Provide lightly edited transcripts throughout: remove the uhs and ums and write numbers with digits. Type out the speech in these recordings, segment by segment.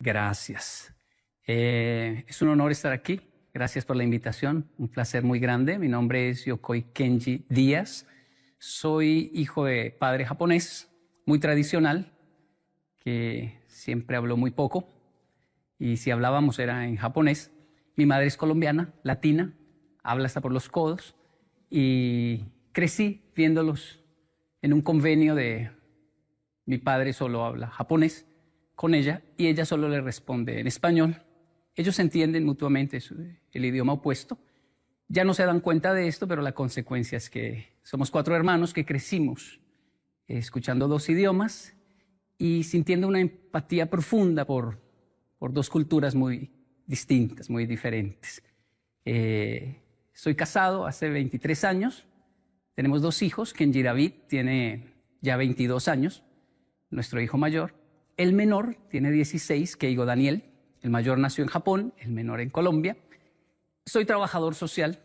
Gracias. Es un honor estar aquí. Gracias por la invitación. Un placer muy grande. Mi nombre es Yokoi Kenji Díaz. Soy hijo de padre japonés, muy tradicional, que siempre habló muy poco. Y si hablábamos era en japonés. Mi madre es colombiana, latina, habla hasta por los codos. Y crecí viéndolos en un convenio de... Mi padre solo habla japonés con ella y ella solo le responde en español. Ellos entienden mutuamente el idioma opuesto. Ya no se dan cuenta de esto, pero la consecuencia es que somos 4 hermanos que crecimos escuchando 2 idiomas y sintiendo una empatía profunda por 2 culturas muy distintas, muy diferentes. Soy casado hace 23 años. Tenemos 2 hijos. Kenji David tiene ya 22 años, nuestro hijo mayor. El menor tiene 16, Keigo Daniel. El mayor nació en Japón, el menor en Colombia. Soy trabajador social.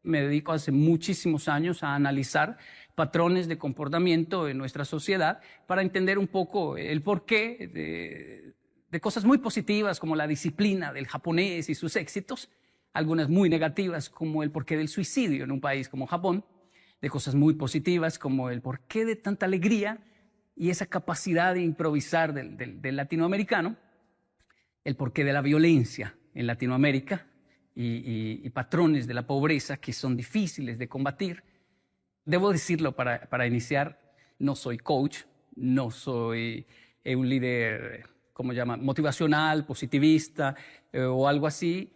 Me dedico hace muchísimos años a analizar patrones de comportamiento en nuestra sociedad para entender un poco el porqué de cosas muy positivas como la disciplina del japonés y sus éxitos, algunas muy negativas como el porqué del suicidio en un país como Japón, de cosas muy positivas como el porqué de tanta alegría y esa capacidad de improvisar del latinoamericano, el porqué de la violencia en Latinoamérica y patrones de la pobreza que son difíciles de combatir. Debo decirlo para iniciar, no soy coach, no soy un líder, ¿cómo llama?, motivacional, positivista o algo así,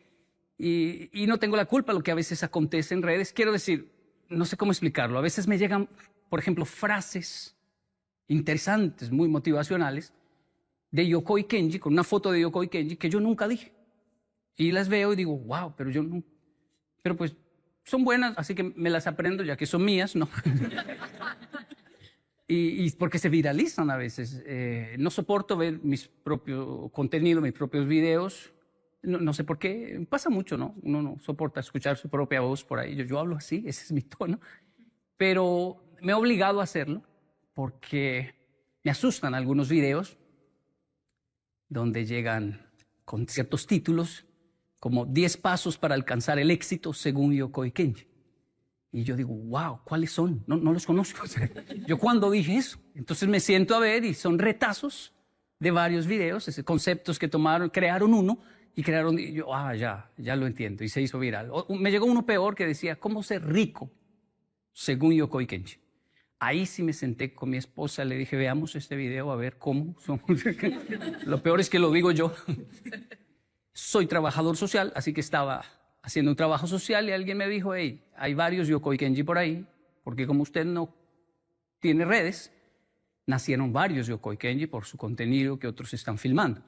y no tengo la culpa de lo que a veces acontece en redes. Quiero decir, no sé cómo explicarlo, a veces me llegan, por ejemplo, frases interesantes, muy motivacionales, de Yokoi Kenji, con una foto de Yokoi Kenji que yo nunca dije. Y las veo y digo, wow, pero yo no... Pero pues son buenas, así que me las aprendo ya que son mías, ¿no? y porque se viralizan a veces. No soporto ver mis propios contenidos, mis propios videos. No sé por qué. Pasa mucho, ¿no? Uno no soporta escuchar su propia voz por ahí. Yo hablo así, ese es mi tono. Pero me he obligado a hacerlo porque me asustan algunos videos donde llegan con ciertos títulos como 10 pasos para alcanzar el éxito según Yokoi Kenji. Y yo digo, wow, ¿cuáles son? No los conozco. ¿Yo cuándo dije eso? Entonces me siento a ver y son retazos de varios videos, conceptos que crearon uno y crearon, y yo, ya lo entiendo, y se hizo viral. Me llegó uno peor que decía, ¿cómo ser rico según Yokoi Kenji? Ahí sí me senté con mi esposa, le dije, veamos este video a ver cómo somos. Lo peor es que lo digo yo. Soy trabajador social, así que estaba haciendo un trabajo social y alguien me dijo, hey, hay varios Yokoi Kenji por ahí, porque como usted no tiene redes, nacieron varios Yokoi Kenji por su contenido que otros están filmando.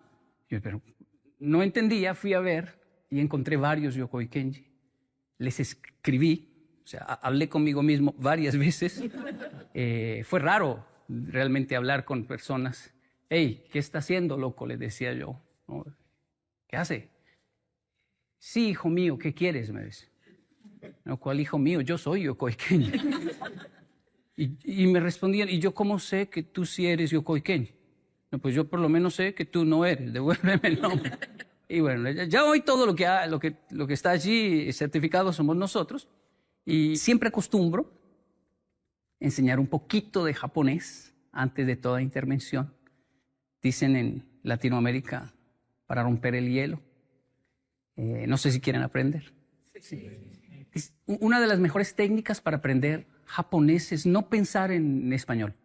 Yo, pero no entendía, fui a ver y encontré varios Yokoi Kenji. Les escribí. O sea, hablé conmigo mismo varias veces. Fue raro realmente hablar con personas. Hey, ¿qué está haciendo, loco?, le decía yo. ¿No? ¿Qué hace? Sí, hijo mío, ¿qué quieres?, me dice. No, ¿cuál hijo mío? Yo soy Yokoi Kenji. Y me respondían, ¿y yo cómo sé que tú sí eres Yokoi Kenji? No, pues yo por lo menos sé que tú no eres. Devuélveme el nombre. Y bueno, ya hoy todo lo que está allí certificado somos nosotros. Y siempre acostumbro enseñar un poquito de japonés antes de toda intervención. Dicen en Latinoamérica, para romper el hielo. No sé si quieren aprender. Sí. Una de las mejores técnicas para aprender japonés es no pensar en español.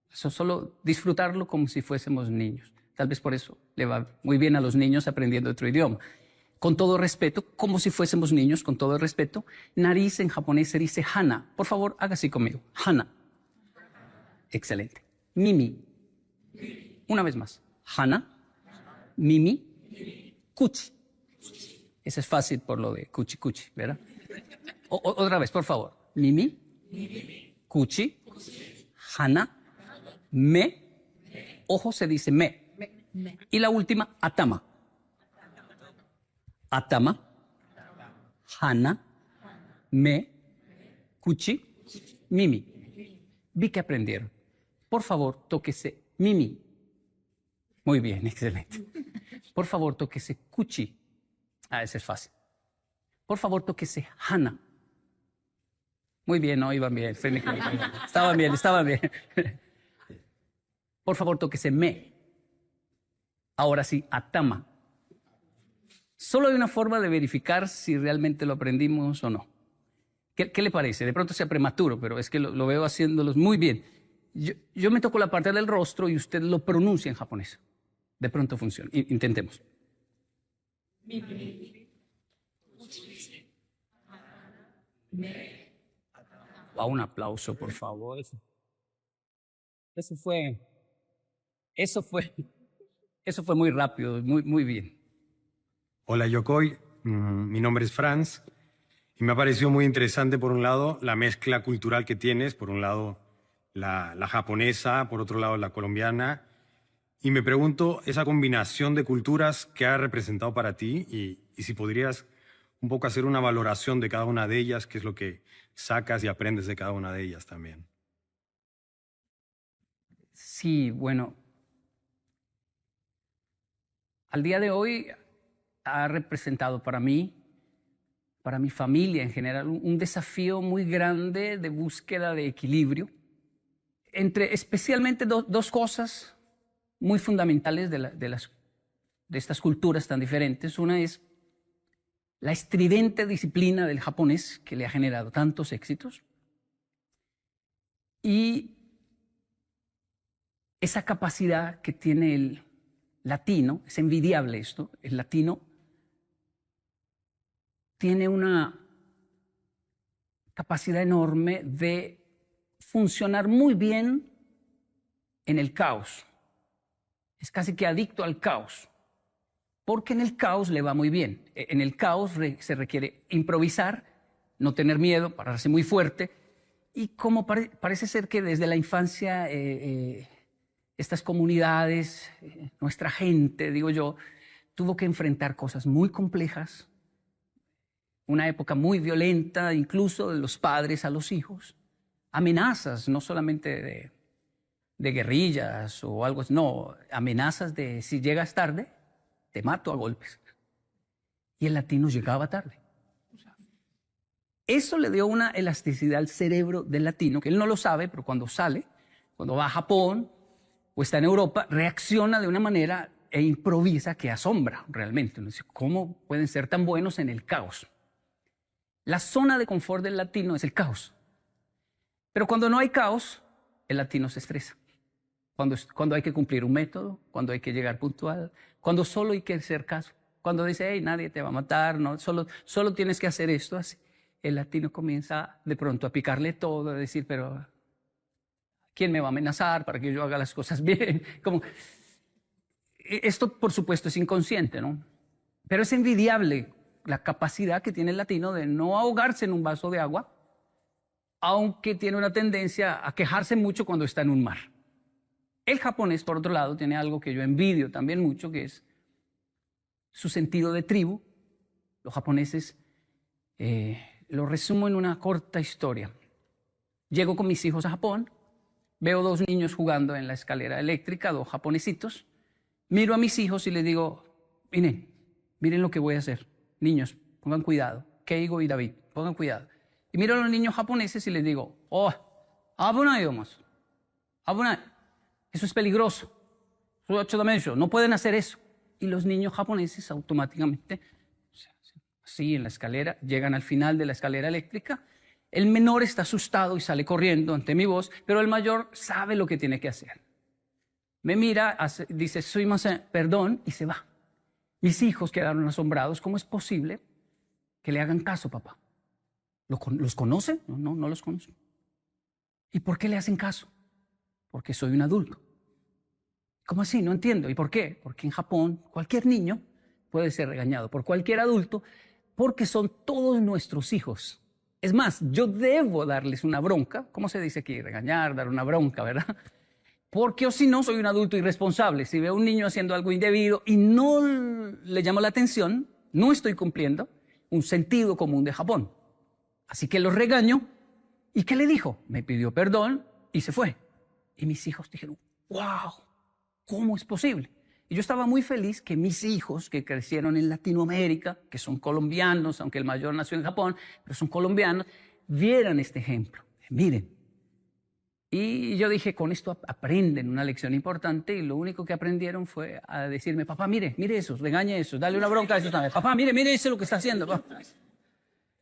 Solo disfrutarlo como si fuésemos niños. Tal vez por eso le va muy bien a los niños aprendiendo otro idioma. Con todo respeto, como si fuésemos niños, con todo respeto, nariz en japonés se dice hana. Por favor, haga así conmigo. Hana. Excelente. Mimi. Una vez más. Hana. Mimi. Kuchi. Eso es fácil por lo de kuchi kuchi, ¿verdad? Otra vez, por favor. Mimi. Kuchi. Hana. Me. Ojo se dice me. Y la última, atama. Atama, hana, me, kuchi, mimi. Vi que aprendieron. Por favor, tóquese mimi. Muy bien, excelente. Por favor, tóquese kuchi. Ese es fácil. Por favor, tóquese hana. Muy bien, no, iban bien. Estaban bien, estaban bien. Por favor, tóquese me. Ahora sí, atama. Solo hay una forma de verificar si realmente lo aprendimos o no. ¿Qué le parece? De pronto sea prematuro, pero es que lo veo haciéndolos muy bien. Yo me toco la parte del rostro y usted lo pronuncia en japonés. De pronto funciona. Intentemos. Un aplauso, por favor. Eso fue muy rápido, muy bien. Hola Yokoi, mi nombre es Franz y me ha parecido muy interesante por un lado la mezcla cultural que tienes, por un lado la japonesa, por otro lado la colombiana, y me pregunto esa combinación de culturas que ha representado para ti y si podrías un poco hacer una valoración de cada una de ellas, qué es lo que sacas y aprendes de cada una de ellas también. Sí, bueno, al día de hoy ha representado para mí, para mi familia en general, un desafío muy grande de búsqueda de equilibrio entre especialmente dos cosas muy fundamentales de estas culturas tan diferentes. Una es la estridente disciplina del japonés que le ha generado tantos éxitos y esa capacidad que tiene el latino, es envidiable esto, el latino tiene una capacidad enorme de funcionar muy bien en el caos. Es casi que adicto al caos, porque en el caos le va muy bien. En el caos se requiere improvisar, no tener miedo, pararse muy fuerte, y como parece ser que desde la infancia estas comunidades, nuestra gente, digo yo, tuvo que enfrentar cosas muy complejas, una época muy violenta, incluso de los padres a los hijos, amenazas, no solamente de guerrillas o algo así, no, amenazas de si llegas tarde, te mato a golpes. Y el latino llegaba tarde. Eso le dio una elasticidad al cerebro del latino, que él no lo sabe, pero cuando sale, cuando va a Japón o está en Europa, reacciona de una manera e improvisa que asombra realmente. ¿Cómo pueden ser tan buenos en el caos? La zona de confort del latino es el caos. Pero cuando no hay caos, el latino se estresa. Cuando hay que cumplir un método, cuando hay que llegar puntual, cuando solo hay que hacer caso, cuando dice, hey, nadie te va a matar, no, solo tienes que hacer esto, así. El latino comienza de pronto a picarle todo, a decir, pero ¿quién me va a amenazar para que yo haga las cosas bien? Como, esto, por supuesto, es inconsciente, ¿no? Pero es envidiable la capacidad que tiene el latino de no ahogarse en un vaso de agua, aunque tiene una tendencia a quejarse mucho cuando está en un mar. El japonés, por otro lado, tiene algo que yo envidio también mucho, que es su sentido de tribu. Los japoneses, lo resumo en una corta historia. Llego con mis hijos a Japón, veo dos niños jugando en la escalera eléctrica, dos japonesitos. Miro a mis hijos y les digo, miren lo que voy a hacer. Niños, pongan cuidado. Keigo y David, pongan cuidado. Y miro a los niños japoneses y les digo, abunai domas, abunai. Eso es peligroso. No pueden hacer eso. Y los niños japoneses automáticamente, así en la escalera, llegan al final de la escalera eléctrica. El menor está asustado y sale corriendo ante mi voz, pero el mayor sabe lo que tiene que hacer. Me mira, dice, perdón, y se va. Mis hijos quedaron asombrados. ¿Cómo es posible que le hagan caso, papá? ¿Los conoce? No los conozco. ¿Y por qué le hacen caso? Porque soy un adulto. ¿Cómo así? No entiendo. ¿Y por qué? Porque en Japón cualquier niño puede ser regañado por cualquier adulto porque son todos nuestros hijos. Es más, yo debo darles una bronca. ¿Cómo se dice aquí? Regañar, dar una bronca, ¿verdad? Porque o si no, soy un adulto irresponsable. Si veo a un niño haciendo algo indebido y no le llamo la atención, no estoy cumpliendo un sentido común de Japón. Así que lo regaño. ¿Y qué le dijo? Me pidió perdón y se fue. Y mis hijos dijeron, wow, ¿cómo es posible? Y yo estaba muy feliz que mis hijos, que crecieron en Latinoamérica, que son colombianos, aunque el mayor nació en Japón, pero son colombianos, vieran este ejemplo. Miren. Y yo dije, con esto aprenden una lección importante, y lo único que aprendieron fue a decirme, papá, mire eso, regañe eso, dale una bronca a eso también. Papá, mire eso lo que está haciendo, papá.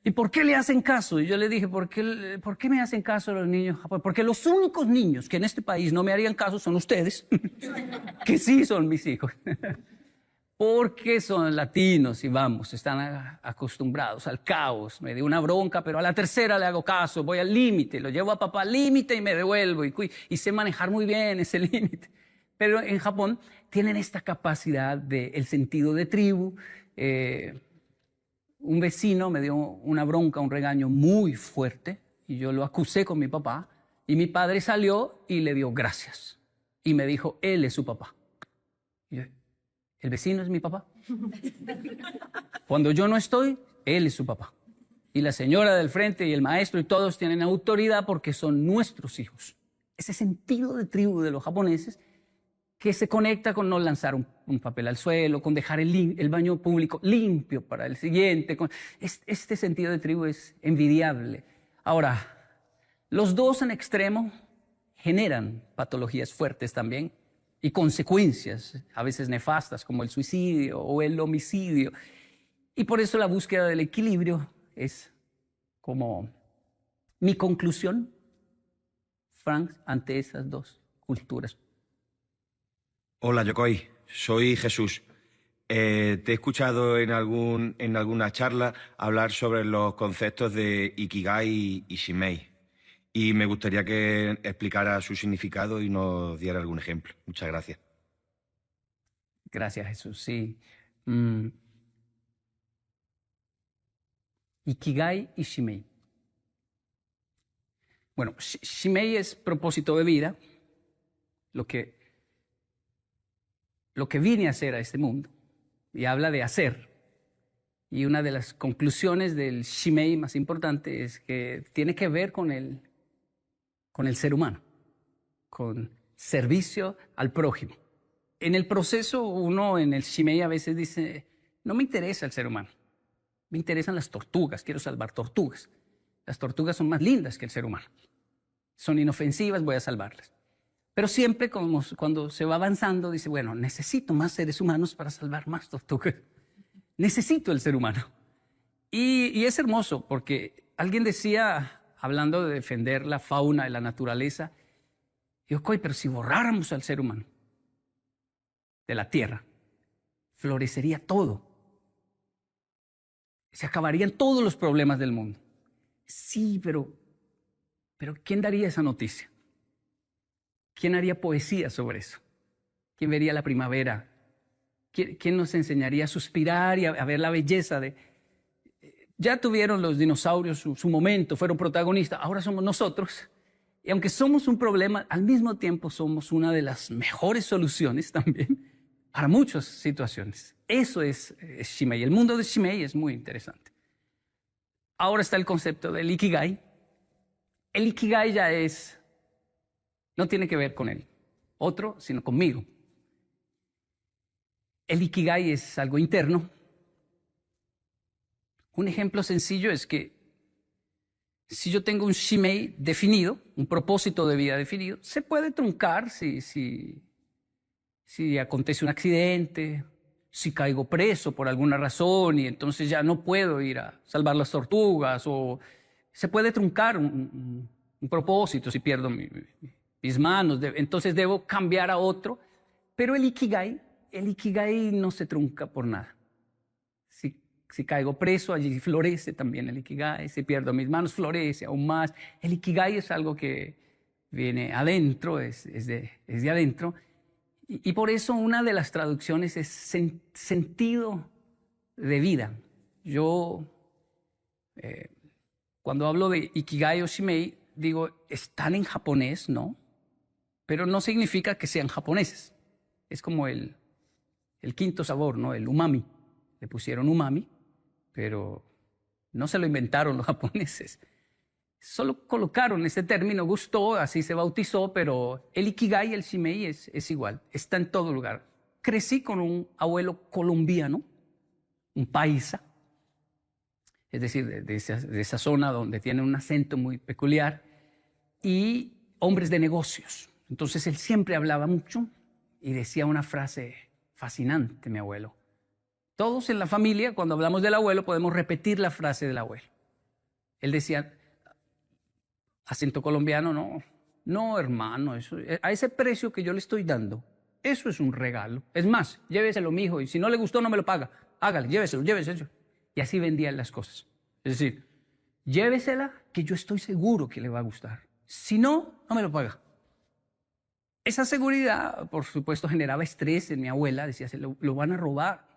¿Y por qué le hacen caso? Y yo le dije, ¿por qué me hacen caso los niños? Porque los únicos niños que en este país no me harían caso son ustedes, que sí son mis hijos. Porque son latinos y vamos, están acostumbrados al caos. Me dio una bronca, pero a la tercera le hago caso, voy al límite, lo llevo a papá al límite y me devuelvo. Y sé manejar muy bien ese límite. Pero en Japón tienen esta capacidad del sentido de tribu. Un vecino me dio una bronca, un regaño muy fuerte, y yo lo acusé con mi papá, y mi padre salió y le dio gracias. Y me dijo, él es su papá. Y yo, ¿el vecino es mi papá? Cuando yo no estoy, él es su papá. Y la señora del frente y el maestro y todos tienen autoridad porque son nuestros hijos. Ese sentido de tribu de los japoneses que se conecta con no lanzar un papel al suelo, con dejar el baño público limpio para el siguiente. Este sentido de tribu es envidiable. Ahora, los dos en extremo generan patologías fuertes también y consecuencias a veces nefastas como el suicidio o el homicidio. Y por eso la búsqueda del equilibrio es como mi conclusión, Frank, ante esas dos culturas. Hola, Yokoi. Soy Jesús. Te he escuchado en alguna charla hablar sobre los conceptos de Ikigai y Shimei. Y me gustaría que explicara su significado y nos diera algún ejemplo. Muchas gracias. Gracias, Jesús. Sí. Ikigai y Shimei. Bueno, Shimei es propósito de vida, lo que vine a hacer a este mundo, y habla de hacer. Y una de las conclusiones del Shimei más importante es que tiene que ver con el ser humano, con servicio al prójimo. En el proceso, uno en el Shimei a veces dice, no me interesa el ser humano, me interesan las tortugas, quiero salvar tortugas. Las tortugas son más lindas que el ser humano, son inofensivas, voy a salvarlas. Pero siempre cuando se va avanzando, dice, bueno, necesito más seres humanos para salvar más tortugas. Necesito el ser humano. Y es hermoso porque alguien decía, hablando de defender la fauna y la naturaleza, yo, pero si borráramos al ser humano de la tierra, florecería todo. Se acabarían todos los problemas del mundo. Sí, pero ¿quién daría esa noticia? ¿Quién haría poesía sobre eso? ¿Quién vería la primavera? ¿Quién nos enseñaría a suspirar y a ver la belleza de... Ya tuvieron los dinosaurios su momento, fueron protagonistas, ahora somos nosotros. Y aunque somos un problema, al mismo tiempo somos una de las mejores soluciones también para muchas situaciones. Eso es Shimei. El mundo de Shimei es muy interesante. Ahora está el concepto del Ikigai. El Ikigai ya no tiene que ver con el otro, sino conmigo. El Ikigai es algo interno. Un ejemplo sencillo es que si yo tengo un Shimei definido, un propósito de vida definido, se puede truncar si acontece un accidente, si caigo preso por alguna razón y entonces ya no puedo ir a salvar las tortugas, o se puede truncar un propósito si pierdo mis manos, entonces debo cambiar a otro. Pero el Ikigai no se trunca por nada. Si caigo preso, allí florece también el Ikigai. Si pierdo mis manos, florece aún más. El Ikigai es algo que viene adentro, es de adentro. Y por eso una de las traducciones es sentido de vida. Yo, cuando hablo de Ikigai o Shimei, digo, están en japonés, ¿no? Pero no significa que sean japoneses. Es como el quinto sabor, ¿no? El umami. Le pusieron umami, pero no se lo inventaron los japoneses. Solo colocaron ese término, gustó, así se bautizó, pero el Ikigai y el Shimei es igual. Está en todo lugar. crecí con un abuelo colombiano, un paisa, es decir, de esa zona donde tiene un acento muy peculiar, y hombres de negocios. Entonces él siempre hablaba mucho y decía una frase fascinante, mi abuelo. Todos en la familia, cuando hablamos del abuelo, podemos repetir la frase del abuelo. Él decía, acento colombiano, no, hermano, eso, a ese precio que yo le estoy dando, eso es un regalo. Es más, lléveselo, mijo, y si no le gustó, no me lo paga. Hágale, lléveselo. Y así vendían las cosas. Es decir, llévesela, que yo estoy seguro que le va a gustar. Si no, no me lo paga. Esa seguridad, por supuesto, generaba estrés en mi abuela. Decía, lo van a robar.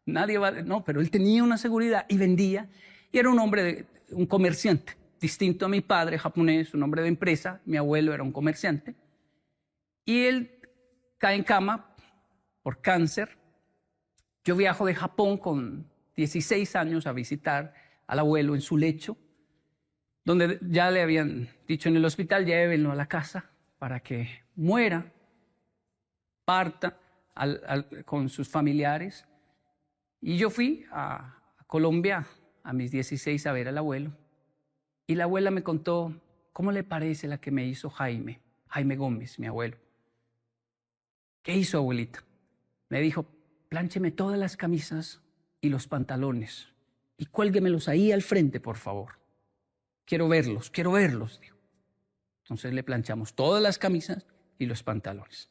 Nadie va... No, pero él tenía una seguridad y vendía. Y era un hombre, un comerciante. Distinto a mi padre, japonés, un hombre de empresa. Mi abuelo era un comerciante. Y él cae en cama por cáncer. Yo viajo de Japón con 16 años a visitar al abuelo en su lecho, donde ya le habían dicho en el hospital, llévenlo a la casa para que muera, parta con sus familiares. Y yo fui a Colombia a mis 16 a ver al abuelo. Y la abuela me contó, ¿cómo le parece la que me hizo Jaime Gómez, mi abuelo? ¿Qué hizo, abuelita? Me dijo, pláncheme todas las camisas y los pantalones y cuélguemelos ahí al frente, por favor. Quiero verlos, dijo. Entonces le planchamos todas las camisas y los pantalones.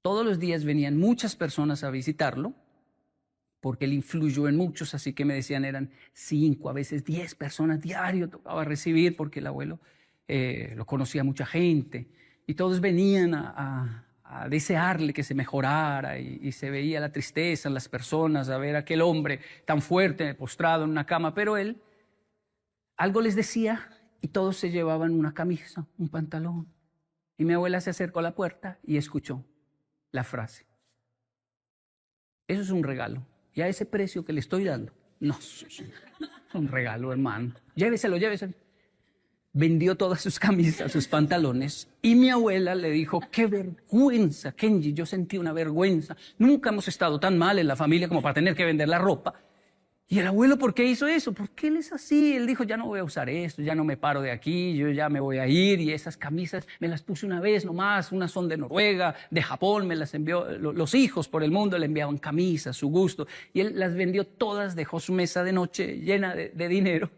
Todos los días venían muchas personas a visitarlo, porque él influyó en muchos, así que me decían eran 5, a veces 10 personas diario tocaba recibir, porque el abuelo lo conocía mucha gente, y todos venían a desearle que se mejorara, y se veía la tristeza en las personas, a ver a aquel hombre tan fuerte, postrado en una cama, pero él algo les decía y todos se llevaban una camisa, un pantalón. Y mi abuela se acercó a la puerta y escuchó la frase. Eso es un regalo. Y a ese precio que le estoy dando, no, es un regalo, hermano. Lléveselo. Vendió todas sus camisas, sus pantalones, y mi abuela le dijo, qué vergüenza, Kenji, yo sentí una vergüenza. Nunca hemos estado tan mal en la familia como para tener que vender la ropa. Y el abuelo, ¿por qué hizo eso? ¿Por qué él es así? Él dijo, ya no voy a usar esto, ya no me paro de aquí, yo ya me voy a ir, y esas camisas me las puse una vez nomás, unas son de Noruega, de Japón, me las envió, los hijos por el mundo le enviaban camisas, su gusto, y él las vendió todas, dejó su mesa de noche llena de dinero,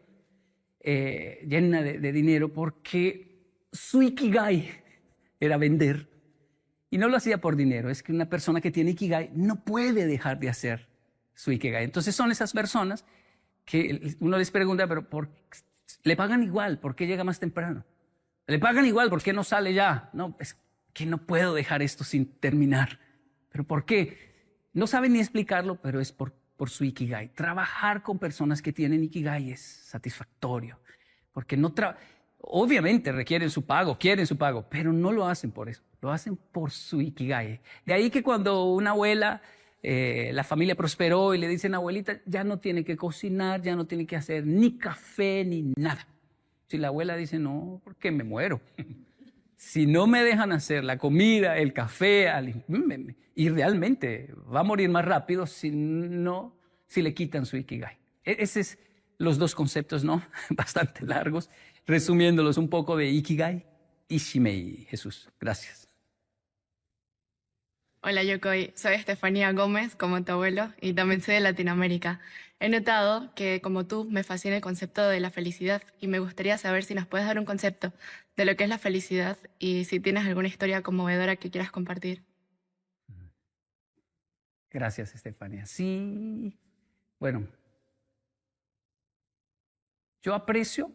porque su ikigai era vender, y no lo hacía por dinero. Es que una persona que tiene ikigai no puede dejar de hacer su ikigai. Entonces son esas personas que uno les pregunta, pero ¿le pagan igual? ¿Por qué llega más temprano? ¿Le pagan igual? ¿Por qué no sale ya? No, es que no puedo dejar esto sin terminar. ¿Pero por qué? No saben ni explicarlo, pero es por su ikigai. Trabajar con personas que tienen ikigai es satisfactorio, porque obviamente requieren su pago, quieren su pago, pero no lo hacen por eso, lo hacen por su ikigai. De ahí que cuando una abuela, la familia prosperó y le dicen, abuelita, ya no tiene que cocinar, ya no tiene que hacer ni café ni nada. Si la abuela dice, no, porque me muero. Si no me dejan hacer la comida, el café, y realmente va a morir más rápido si le quitan su ikigai. Esos es los dos conceptos, ¿no? Bastante largos, resumiéndolos un poco de ikigai y shimei. Jesús, gracias. Hola Yokoi, soy Estefanía Gómez, como tu abuelo, y también soy de Latinoamérica. He notado que, como tú, me fascina el concepto de la felicidad y me gustaría saber si nos puedes dar un concepto de lo que es la felicidad y si tienes alguna historia conmovedora que quieras compartir. Gracias, Estefanía. Sí, bueno, yo aprecio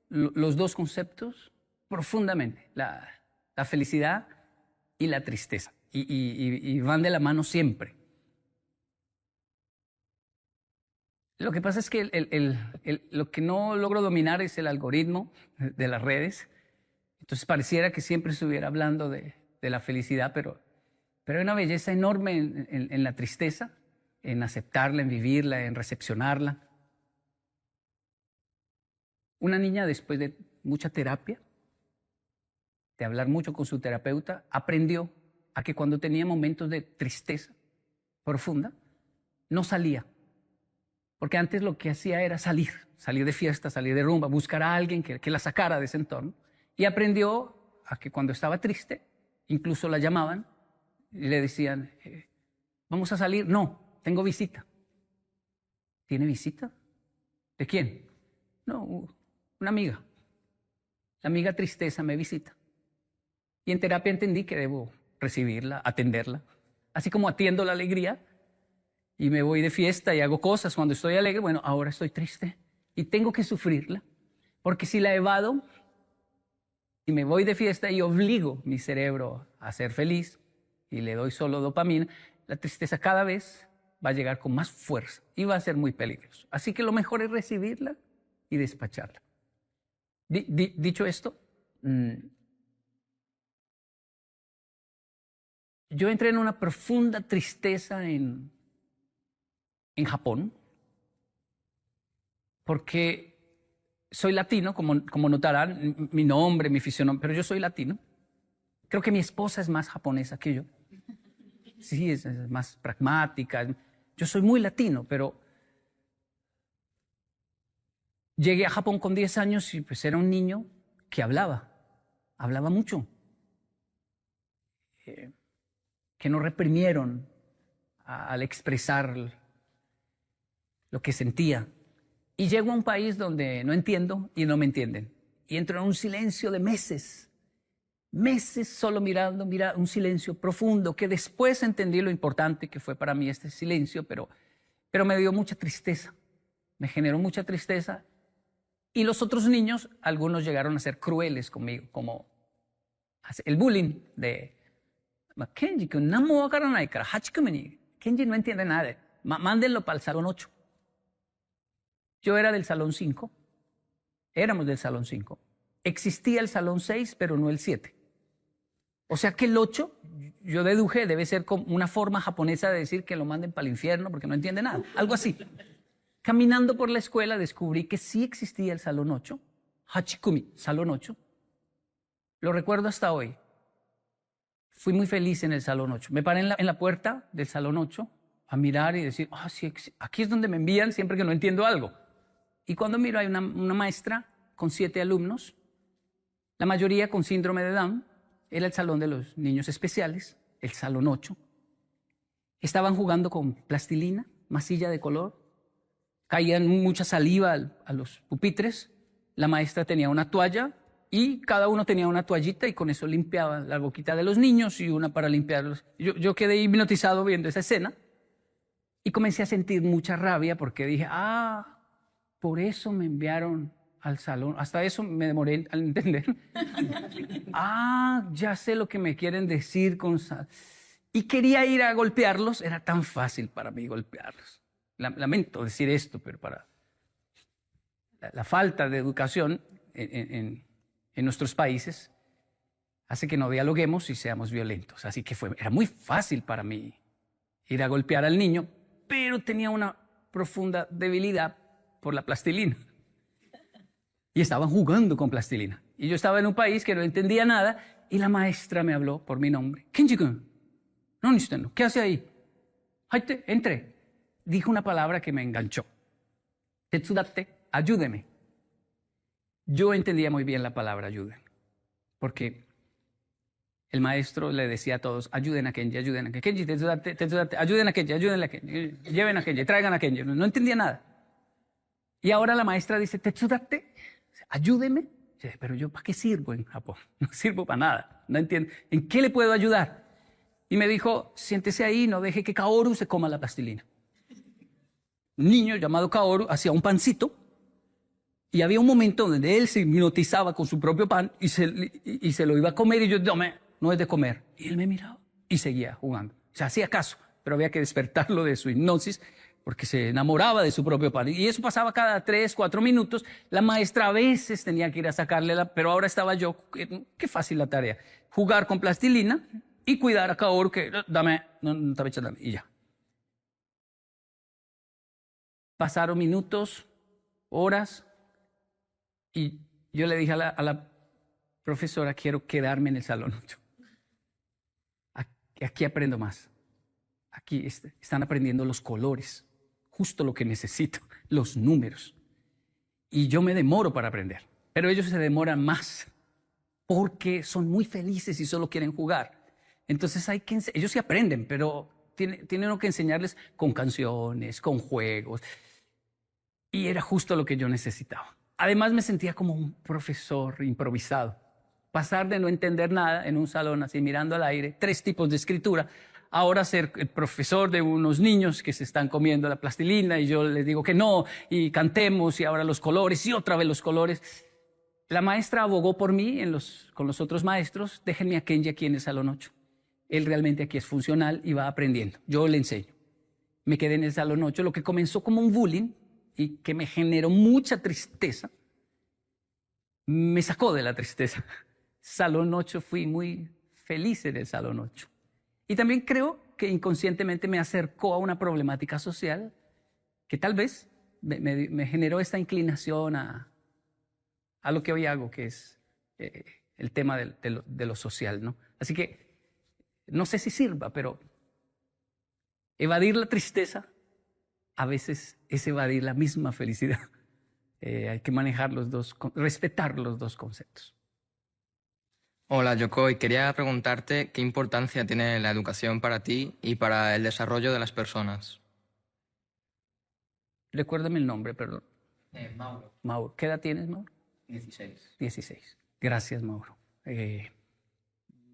los dos conceptos profundamente, la felicidad y la tristeza. Y van de la mano siempre. Lo que pasa es que lo que no logro dominar es el algoritmo de las redes. Entonces pareciera que siempre estuviera hablando de la felicidad, pero hay una belleza enorme en la tristeza, en aceptarla, en vivirla, en recepcionarla. Una niña, después de mucha terapia, de hablar mucho con su terapeuta, aprendió a que cuando tenía momentos de tristeza profunda, no salía. Porque antes lo que hacía era salir de fiesta, salir de rumba, buscar a alguien que la sacara de ese entorno. Y aprendió a que cuando estaba triste, incluso la llamaban y le decían, ¿vamos a salir? No, tengo visita. ¿Tiene visita? ¿De quién? No, una amiga. La amiga tristeza me visita. Y en terapia entendí que debo recibirla, atenderla. Así como atiendo la alegría y me voy de fiesta y hago cosas cuando estoy alegre, bueno, ahora estoy triste y tengo que sufrirla. Porque si la evado y me voy de fiesta y obligo mi cerebro a ser feliz y le doy solo dopamina, la tristeza cada vez va a llegar con más fuerza y va a ser muy peligroso. Así que lo mejor es recibirla y despacharla. Dicho esto, yo entré en una profunda tristeza en Japón, porque soy latino, como notarán, mi nombre, mi fisionomía, pero yo soy latino. Creo que mi esposa es más japonesa que yo. Sí, es más pragmática. Yo soy muy latino, pero llegué a Japón con 10 años y pues era un niño que hablaba mucho. Que no reprimieron al expresar lo que sentía. Y llego a un país donde no entiendo y no me entienden. Y entro en un silencio de meses solo mirando, un silencio profundo, que después entendí lo importante que fue para mí este silencio, pero me dio mucha tristeza, me generó mucha tristeza. Y los otros niños, algunos llegaron a ser crueles conmigo, como el bullying de Kenji, que Kenji no entiende nada, mándenlo para el salón 8. Yo era del salón 5, éramos del salón 5. Existía el salón 6, pero no el 7. O sea que el 8, yo deduje, debe ser como una forma japonesa de decir que lo manden para el infierno porque no entiende nada, algo así. Caminando por la escuela descubrí que sí existía el salón 8, Hachikumi, salón 8. Lo recuerdo hasta hoy. Fui muy feliz en el salón 8. Me paré en la puerta del salón 8 a mirar y decir, sí, aquí es donde me envían siempre que no entiendo algo. Y cuando miro hay una maestra con 7 alumnos, la mayoría con síndrome de Down. Era el salón de los niños especiales, el salón 8. Estaban jugando con plastilina, masilla de color. Caían mucha saliva a los pupitres. La maestra tenía una toalla y cada uno tenía una toallita y con eso limpiaba la boquita de los niños y una para limpiarlos. Yo quedé hipnotizado viendo esa escena y comencé a sentir mucha rabia porque dije, por eso me enviaron al salón. Hasta eso me demoré al entender. Ya sé lo que me quieren decir con... Y quería ir a golpearlos. Era tan fácil para mí golpearlos. Lamento decir esto, pero para la falta de educación en nuestros países hace que no dialoguemos y seamos violentos. Así que era muy fácil para mí ir a golpear al niño, pero tenía una profunda debilidad por la plastilina. Y estaban jugando con plastilina. Y yo estaba en un país que no entendía nada y la maestra me habló por mi nombre. Kenji-kun, no, ¿qué hace ahí? Entre. Dijo una palabra que me enganchó. Tetsudatte, ayúdeme. Yo entendía muy bien la palabra ayúdeme. Porque el maestro le decía a todos, ayuden a Kenji, Kenji, tetsudatte, ayuden a Kenji, lleven a Kenji, traigan a Kenji. No entendía nada. Y ahora la maestra dice, tetsudatte, ayúdeme. Pero yo, ¿para qué sirvo en Japón? No sirvo para nada. No entiendo. ¿En qué le puedo ayudar? Y me dijo, siéntese ahí, no deje que Kaoru se coma la plastilina. Un niño llamado Kaoru hacía un pancito y había un momento donde él se hipnotizaba con su propio pan y se lo iba a comer y yo, no es de comer. Y él me miraba y seguía jugando. O sea, hacía caso, pero había que despertarlo de su hipnosis porque se enamoraba de su propio pan. Y eso pasaba cada 3, 4 minutos. La maestra a veces tenía que ir a sacarle pero ahora estaba yo, qué fácil la tarea. Jugar con plastilina y cuidar a Kaoru que, no está echando, y ya. Pasaron minutos, horas, y yo le dije a la profesora, quiero quedarme en el salón 8. que aquí aprendo más. Aquí están aprendiendo los colores, justo lo que necesito, los números. Y yo me demoro para aprender, pero ellos se demoran más porque son muy felices y solo quieren jugar. Entonces ellos sí aprenden, pero tienen que enseñarles con canciones, con juegos. Y era justo lo que yo necesitaba. Además me sentía como un profesor improvisado. Pasar de no entender nada en un salón así mirando al aire, 3 tipos de escritura, ahora ser el profesor de unos niños que se están comiendo la plastilina y yo les digo que no, y cantemos, y ahora los colores, y otra vez los colores. La maestra abogó por mí con los otros maestros, déjenme a Kenji aquí en el salón 8. Él realmente aquí es funcional y va aprendiendo. Yo le enseño. Me quedé en el salón 8, lo que comenzó como un bullying y que me generó mucha tristeza, me sacó de la tristeza. Salón 8, fui muy feliz en el salón 8. Y también creo que inconscientemente me acercó a una problemática social que tal vez me generó esta inclinación a lo que hoy hago, que es el tema de lo social, ¿no? Así que no sé si sirva, pero evadir la tristeza a veces es evadir la misma felicidad. Hay que manejar respetar los dos conceptos. Hola, Yokoi. Quería preguntarte qué importancia tiene la educación para ti y para el desarrollo de las personas. Recuérdame el nombre, perdón. Mauro. Mauro. ¿Qué edad tienes, Mauro? 16. 16. Gracias, Mauro.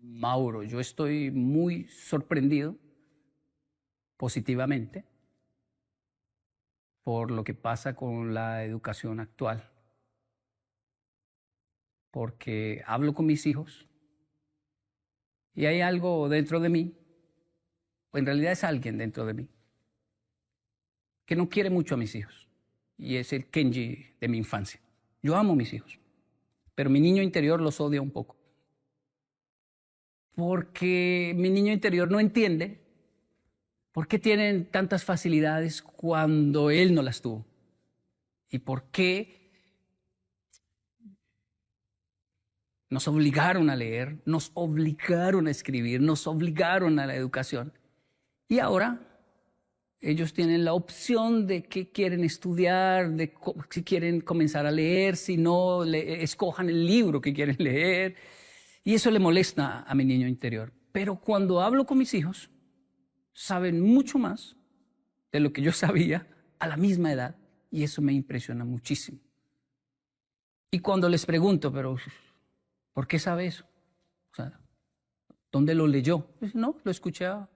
Mauro, yo estoy muy sorprendido positivamente por lo que pasa con la educación actual. Porque hablo con mis hijos y hay algo dentro de mí, o en realidad es alguien dentro de mí, que no quiere mucho a mis hijos. Y es el Kenji de mi infancia. Yo amo a mis hijos, pero mi niño interior los odia un poco. Porque mi niño interior no entiende por qué tienen tantas facilidades cuando él no las tuvo. Y por qué nos obligaron a leer, nos obligaron a escribir, nos obligaron a la educación. Y ahora ellos tienen la opción de qué quieren estudiar, de si quieren comenzar a leer, si no, escojan el libro que quieren leer. Y eso le molesta a mi niño interior. Pero cuando hablo con mis hijos, saben mucho más de lo que yo sabía a la misma edad. Y eso me impresiona muchísimo. Y cuando les pregunto, pero ¿por qué sabe eso? O sea, ¿dónde lo leyó? Pues no, lo escuché a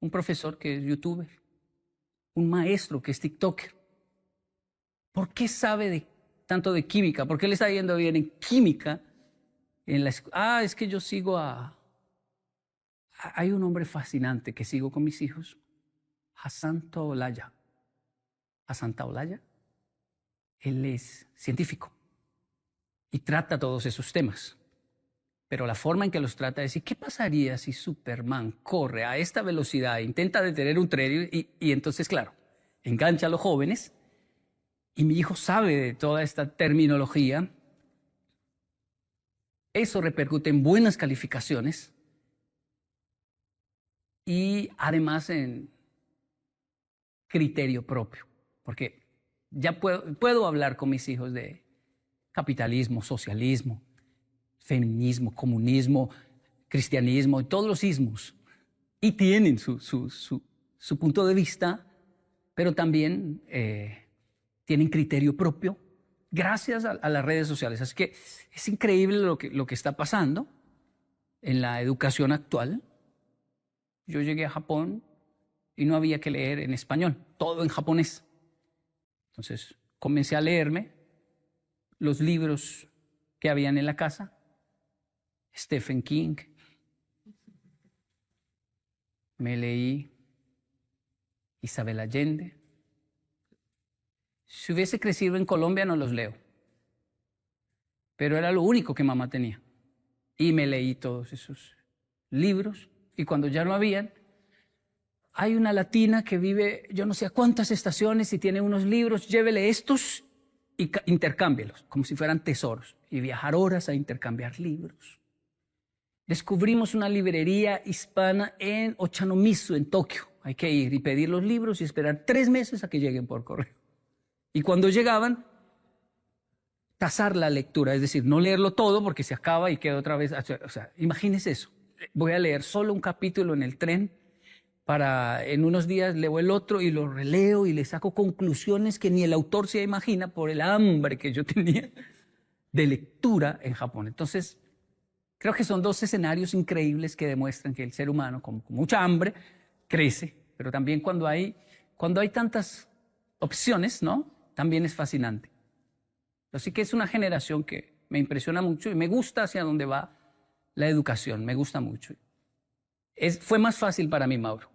un profesor que es youtuber, un maestro que es tiktoker. ¿Por qué sabe tanto de química? ¿Por qué le está yendo bien en química? Es que yo sigo hay un hombre fascinante que sigo con mis hijos, Hassan Taolalla. Hassan Taolalla, él es científico y trata todos esos temas. Pero la forma en que los trata es, ¿y qué pasaría si Superman corre a esta velocidad e intenta detener un tren? Y entonces, claro, engancha a los jóvenes. Y mi hijo sabe de toda esta terminología. Eso repercute en buenas calificaciones y además en criterio propio. Porque ya puedo hablar con mis hijos de capitalismo, socialismo, feminismo, comunismo, cristianismo, todos los ismos. Y tienen su punto de vista, pero también tienen criterio propio gracias a las redes sociales. Así que es increíble lo que está pasando en la educación actual. Yo llegué a Japón y no había que leer en español, todo en japonés. Entonces comencé a leerme los libros que habían en la casa. Stephen King. Me leí Isabel Allende. Si hubiese crecido en Colombia no los leo. Pero era lo único que mamá tenía. Y me leí todos esos libros. Y cuando ya no habían, hay una latina que vive yo no sé a cuántas estaciones y tiene unos libros. Llévele estos y intercámbielos, como si fueran tesoros. Y viajar horas a intercambiar libros. Descubrimos una librería hispana en Ochanomizu, en Tokio. Hay que ir y pedir los libros y esperar 3 meses a que lleguen por correo. Y cuando llegaban, tasar la lectura, es decir, no leerlo todo porque se acaba y queda otra vez. O sea, imagínese eso. Voy a leer solo un capítulo en el tren, en unos días leo el otro y lo releo y le saco conclusiones que ni el autor se imagina por el hambre que yo tenía de lectura en Japón. Entonces, creo que son 2 escenarios increíbles que demuestran que el ser humano, con mucha hambre, crece, pero también cuando hay tantas opciones, ¿no? También es fascinante. Así que es una generación que me impresiona mucho y me gusta hacia dónde va la educación, me gusta mucho. Fue más fácil para mí, Mauro.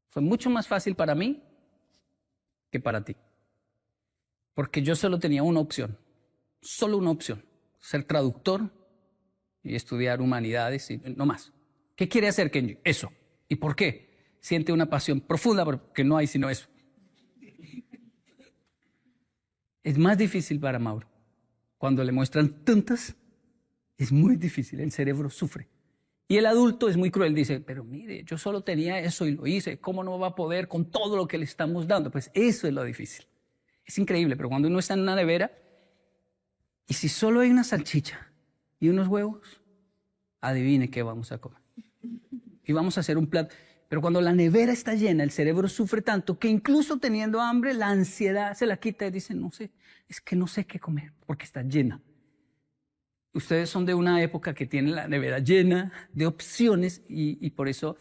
Fue mucho más fácil para mí que para ti. Porque yo solo tenía una opción, ser traductor y estudiar humanidades y no más. ¿Qué quiere hacer Kenji? Eso. ¿Y por qué? Siente una pasión profunda porque no hay sino eso. Es más difícil para Mauro. Cuando le muestran tantas, es muy difícil, el cerebro sufre. Y el adulto es muy cruel, dice, pero mire, yo solo tenía eso y lo hice, ¿cómo no va a poder con todo lo que le estamos dando? Pues eso es lo difícil. Es increíble, pero cuando uno está en una nevera, y si solo hay una salchicha y unos huevos, adivine qué vamos a comer. Y vamos a hacer un plato. Pero cuando la nevera está llena, el cerebro sufre tanto que incluso teniendo hambre, la ansiedad se la quita y dice, no sé, es que no sé qué comer porque está llena. Ustedes son de una época que tiene la nevera llena de opciones y por eso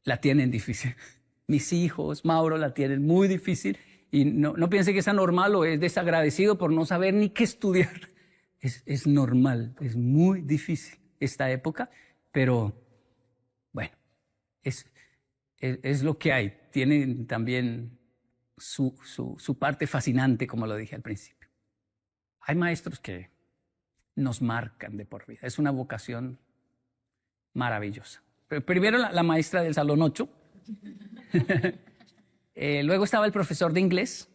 la tienen difícil. Mis hijos, Mauro, la tienen muy difícil y no piense que es anormal o es desagradecido por no saber ni qué estudiar. Es normal, es muy difícil esta época, pero bueno, es lo que hay. Tiene también su parte fascinante, como lo dije al principio. Hay maestros que nos marcan de por vida. Es una vocación maravillosa. Pero primero la maestra del Salón 8. Luego estaba el profesor de inglés.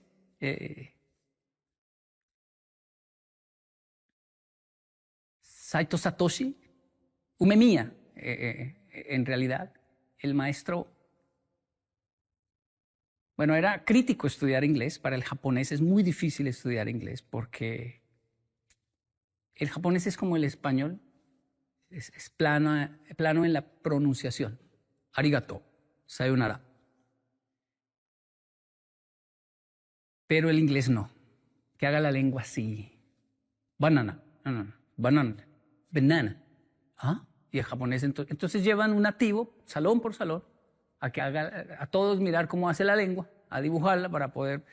Saito Satoshi. Umemiya, en realidad. El maestro, bueno, era crítico estudiar inglés. Para el japonés es muy difícil estudiar inglés porque el japonés es como el español, es plano en la pronunciación. Arigato, sayonara. Pero el inglés no, que haga la lengua así. Banana, banana, banana. ¿Ah? Y el japonés entonces llevan un nativo, salón por salón, a que haga a todos mirar cómo hace la lengua, a dibujarla para poder.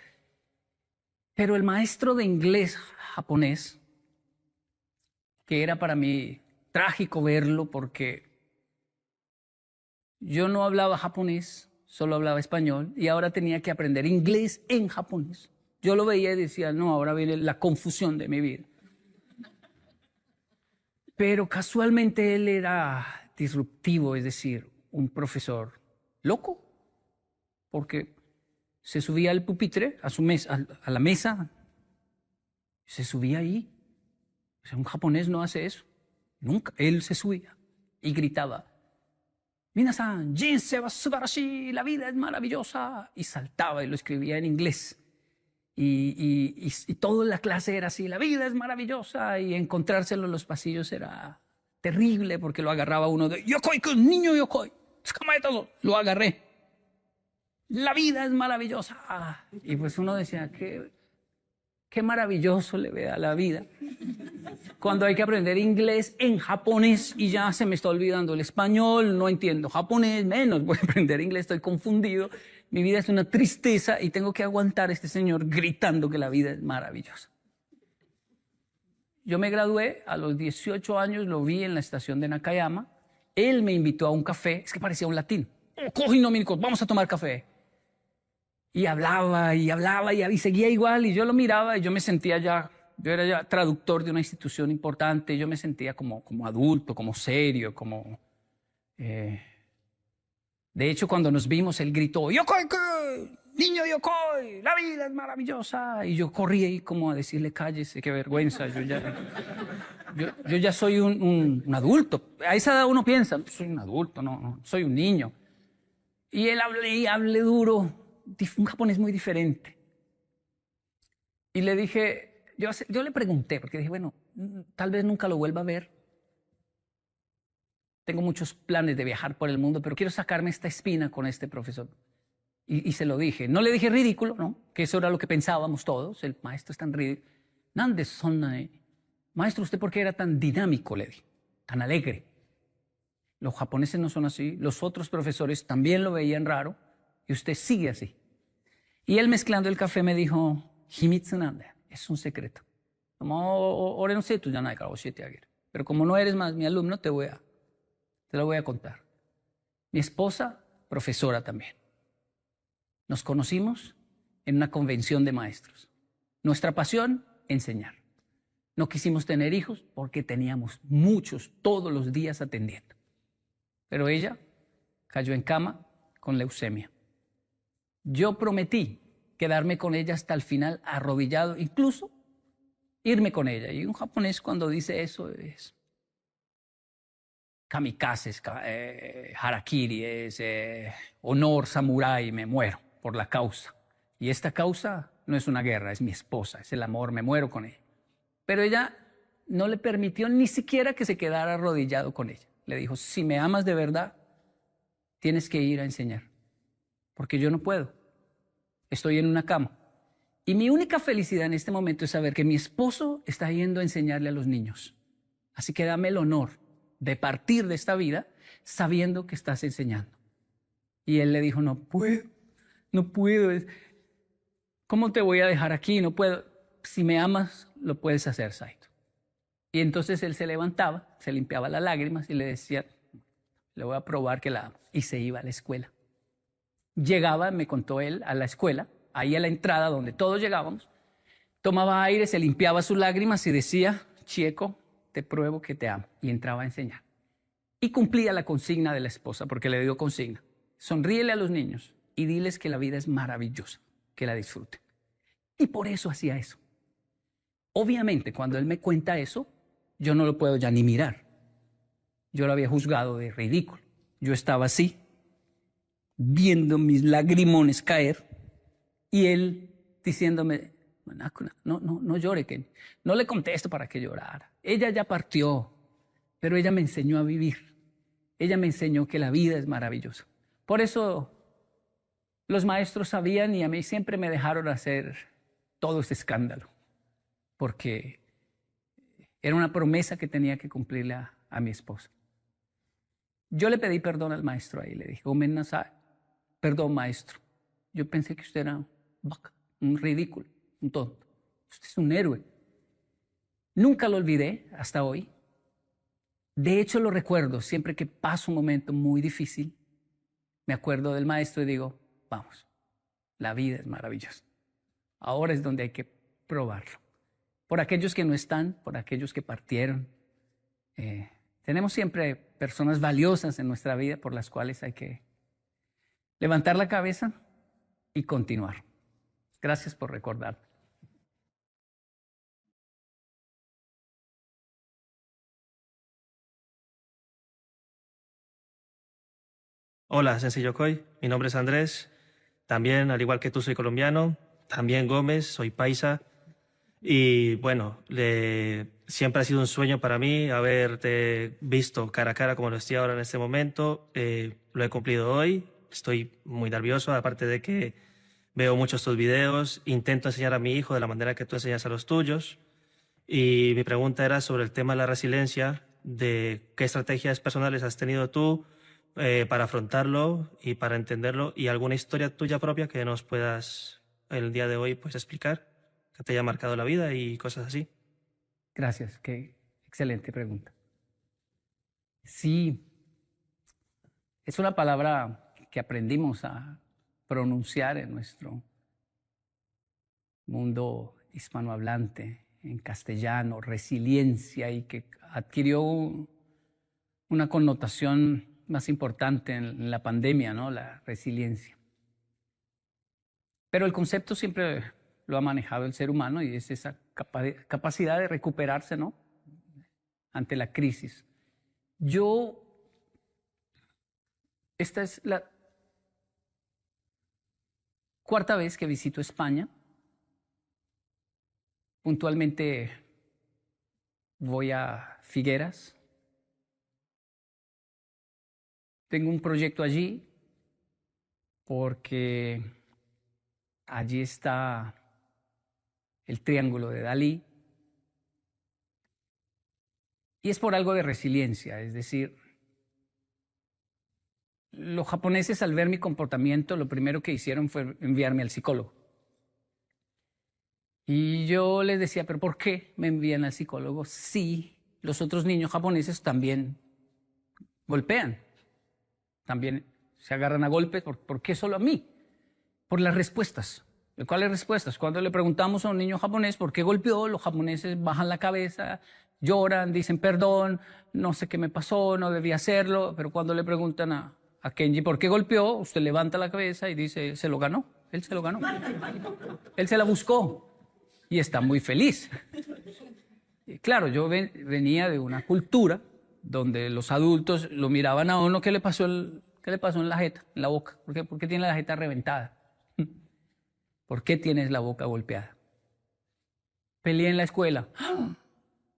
Pero el maestro de inglés japonés, que era para mí trágico verlo porque yo no hablaba japonés, solo hablaba español y ahora tenía que aprender inglés en japonés. Yo lo veía y decía, no, ahora viene la confusión de mi vida. Pero casualmente él era disruptivo, es decir, un profesor loco, porque se subía al pupitre, a su mesa, a la mesa, se subía ahí. O sea, un japonés no hace eso. Nunca. Él se subía y gritaba, Minasan, jinsei wa subarashi, la vida es maravillosa. Y saltaba y lo escribía en inglés. Y toda la clase era así, la vida es maravillosa. Y encontrárselo en los pasillos era terrible porque lo agarraba uno de Yokoi-kun, niño Yokoi, tsukamaetazo, lo agarré. La vida es maravillosa. Y pues uno decía, qué maravilloso le ve a la vida. Cuando hay que aprender inglés en japonés y ya se me está olvidando el español, no entiendo japonés, menos voy a aprender inglés, estoy confundido. Mi vida es una tristeza y tengo que aguantar a este señor gritando que la vida es maravillosa. Yo me gradué a los 18 años, lo vi en la estación de Nakayama. Él me invitó a un café, es que parecía un latino. Vamos a tomar café. Y hablaba y seguía igual y yo lo miraba y yo me sentía ya, yo era ya traductor de una institución importante, yo me sentía como adulto, como serio, De hecho, cuando nos vimos, él gritó, Yokoi-kun, niño Yokoi, la vida es maravillosa. Y yo corrí ahí como a decirle, cállese, qué vergüenza. Yo ya soy un adulto. A esa edad uno piensa, soy un adulto, no, soy un niño. Y él hable duro, un japonés muy diferente. Y le dije, yo le pregunté, porque dije, bueno, tal vez nunca lo vuelva a ver. Tengo muchos planes de viajar por el mundo, pero quiero sacarme esta espina con este profesor. Y se lo dije. No le dije ridículo, ¿no? Que eso era lo que pensábamos todos. El maestro es tan ridículo. Nande sonnae. Maestro, ¿usted por qué era tan dinámico? Le dije. Tan alegre. Los japoneses no son así. Los otros profesores también lo veían raro. Y usted sigue así. Y él, mezclando el café, me dijo, himitsu nande. Es un secreto. Ore no setu yanai kara oshiete ageru. Pero como no eres más mi alumno, te lo voy a contar. Mi esposa, profesora también. Nos conocimos en una convención de maestros. Nuestra pasión, enseñar. No quisimos tener hijos porque teníamos muchos todos los días atendiendo. Pero ella cayó en cama con leucemia. Yo prometí quedarme con ella hasta el final, arrodillado, incluso irme con ella. Y un japonés cuando dice eso es kamikazes, harakiri, es honor samurái, me muero por la causa. Y esta causa no es una guerra, es mi esposa, es el amor, me muero con ella. Pero ella no le permitió ni siquiera que se quedara arrodillado con ella. Le dijo, si me amas de verdad, tienes que ir a enseñar, porque yo no puedo. Estoy en una cama. Y mi única felicidad en este momento es saber que mi esposo está yendo a enseñarle a los niños. Así que dame el honor de partir de esta vida sabiendo que estás enseñando. Y él le dijo, no puedo. ¿Cómo te voy a dejar aquí? No puedo. Si me amas, lo puedes hacer, Saito. Y entonces él se levantaba, se limpiaba las lágrimas y le decía, le voy a probar que la amo. Y se iba a la escuela. Llegaba, me contó él, a la escuela, ahí a la entrada donde todos llegábamos, tomaba aire, se limpiaba sus lágrimas y decía, Chieko, te pruebo que te amo. Y entraba a enseñar. Y cumplía la consigna de la esposa, porque le dio consigna. Sonríele a los niños y diles que la vida es maravillosa, que la disfruten. Y por eso hacía eso. Obviamente, cuando él me cuenta eso, yo no lo puedo ya ni mirar. Yo lo había juzgado de ridículo. Yo estaba así, viendo mis lagrimones caer, y él diciéndome, no llore, que no le contesto para que llorara. Ella ya partió, pero ella me enseñó a vivir. Ella me enseñó que la vida es maravillosa. Por eso los maestros sabían y a mí siempre me dejaron hacer todo ese escándalo, porque era una promesa que tenía que cumplirle a mi esposa. Yo le pedí perdón al maestro ahí, le dije, Gomen nasai, perdón maestro, yo pensé que usted era un ridículo, un tonto, usted es un héroe. Nunca lo olvidé hasta hoy. De hecho lo recuerdo, siempre que paso un momento muy difícil, me acuerdo del maestro y digo, vamos, la vida es maravillosa. Ahora es donde hay que probarlo. Por aquellos que no están, por aquellos que partieron. Tenemos siempre personas valiosas en nuestra vida por las cuales hay que levantar la cabeza y continuar. Gracias por recordar. Hola, Sensei Yokoi. Mi nombre es Andrés. También, al igual que tú, soy colombiano. También Gómez, soy paisa. Y bueno, siempre ha sido un sueño para mí haberte visto cara a cara como lo estoy ahora en este momento. Lo he cumplido hoy. Estoy muy nervioso, aparte de que veo muchos tus videos. Intento enseñar a mi hijo de la manera que tú enseñas a los tuyos. Y mi pregunta era sobre el tema de la resiliencia, de qué estrategias personales has tenido tú para afrontarlo y para entenderlo, y alguna historia tuya propia que nos puedas el día de hoy pues explicar, que te haya marcado la vida y cosas así. Gracias, qué excelente pregunta. Sí, es una palabra que aprendimos a pronunciar en nuestro mundo hispanohablante, en castellano, resiliencia, y que adquirió una connotación más importante en la pandemia, ¿no? La resiliencia. Pero el concepto siempre lo ha manejado el ser humano y es esa capacidad de recuperarse, ¿no? Ante la crisis. Esta es la cuarta vez que visito España. Puntualmente voy a Figueras. Tengo un proyecto allí porque allí está el Triángulo de Dalí. Y es por algo de resiliencia, es decir, los japoneses al ver mi comportamiento, lo primero que hicieron fue enviarme al psicólogo. Y yo les decía, ¿pero por qué me envían al psicólogo si los otros niños japoneses también golpean? También se agarran a golpes. ¿Por qué solo a mí? Por las respuestas. ¿Cuáles respuestas? Cuando le preguntamos a un niño japonés por qué golpeó, los japoneses bajan la cabeza, lloran, dicen perdón, no sé qué me pasó, no debía hacerlo. Pero cuando le preguntan a Kenji por qué golpeó, usted levanta la cabeza y dice, se lo ganó, él se lo ganó. Él se la buscó y está muy feliz. Y claro, yo venía de una cultura donde los adultos lo miraban a uno, ¿qué le pasó en la jeta, en la boca? ¿Por qué tiene la jeta reventada? ¿Por qué tienes la boca golpeada? Peleé en la escuela.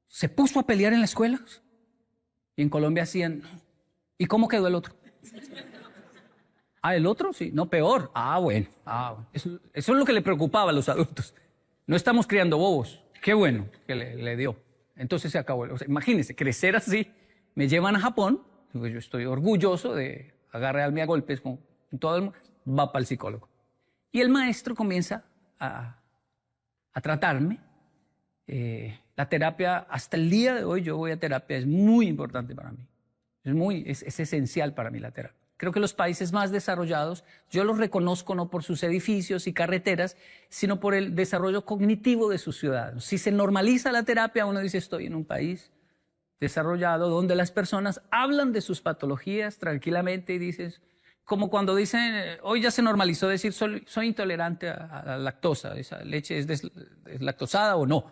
¿Se puso a pelear en la escuela? Y en Colombia hacían, ¿y cómo quedó el otro? Ah, ¿el otro? Sí, no, peor. Bueno. Eso es lo que le preocupaba a los adultos. No estamos criando bobos. Qué bueno que le dio. Entonces se acabó. O sea, imagínense, crecer así. Me llevan a Japón, yo estoy orgulloso de agarrarme a golpes con todo el mundo, va para el psicólogo. Y el maestro comienza a tratarme. La terapia, hasta el día de hoy yo voy a terapia, es muy importante para mí. Es esencial para mí la terapia. Creo que los países más desarrollados, yo los reconozco no por sus edificios y carreteras, sino por el desarrollo cognitivo de sus ciudadanos. Si se normaliza la terapia, uno dice, estoy en un país desarrollado donde las personas hablan de sus patologías tranquilamente y dices, como cuando dicen, hoy ya se normalizó decir, soy intolerante a la lactosa, esa leche es deslactosada o no.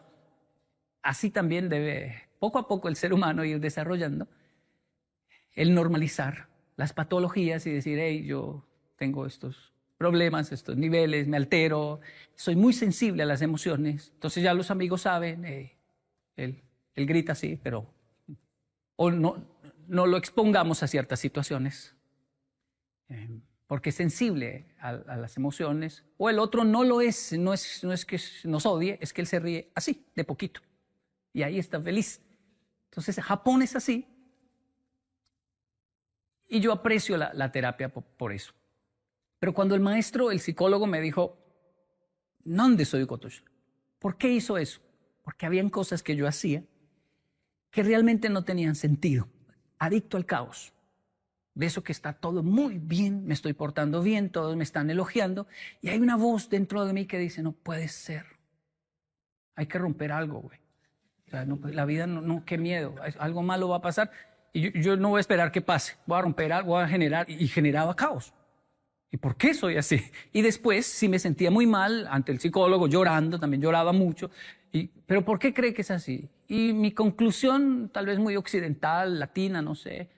Así también debe, poco a poco, el ser humano ir desarrollando el normalizar las patologías y decir, hey, yo tengo estos problemas, estos niveles, me altero, soy muy sensible a las emociones. Entonces ya los amigos saben, él grita así, pero o no lo expongamos a ciertas situaciones porque es sensible a las emociones, o el otro no lo es, no es que nos odie, es que él se ríe así, de poquito, y ahí está feliz. Entonces Japón es así, y yo aprecio la terapia por eso. Pero cuando el maestro, el psicólogo me dijo, ¿dónde soy Kotoshi? ¿Por qué hizo eso? Porque habían cosas que yo hacía que realmente no tenían sentido. Adicto al caos. De eso que está todo muy bien, me estoy portando bien, todos me están elogiando, y hay una voz dentro de mí que dice, no puede ser. Hay que romper algo, güey. O sea, no, la vida, no, qué miedo, algo malo va a pasar, y yo no voy a esperar que pase, voy a romper algo, voy a generar, y generaba caos. ¿Y por qué soy así? Y después, si me sentía muy mal ante el psicólogo, llorando, también lloraba mucho, ¿pero por qué cree que es así? Y mi conclusión, tal vez muy occidental, latina, no sé,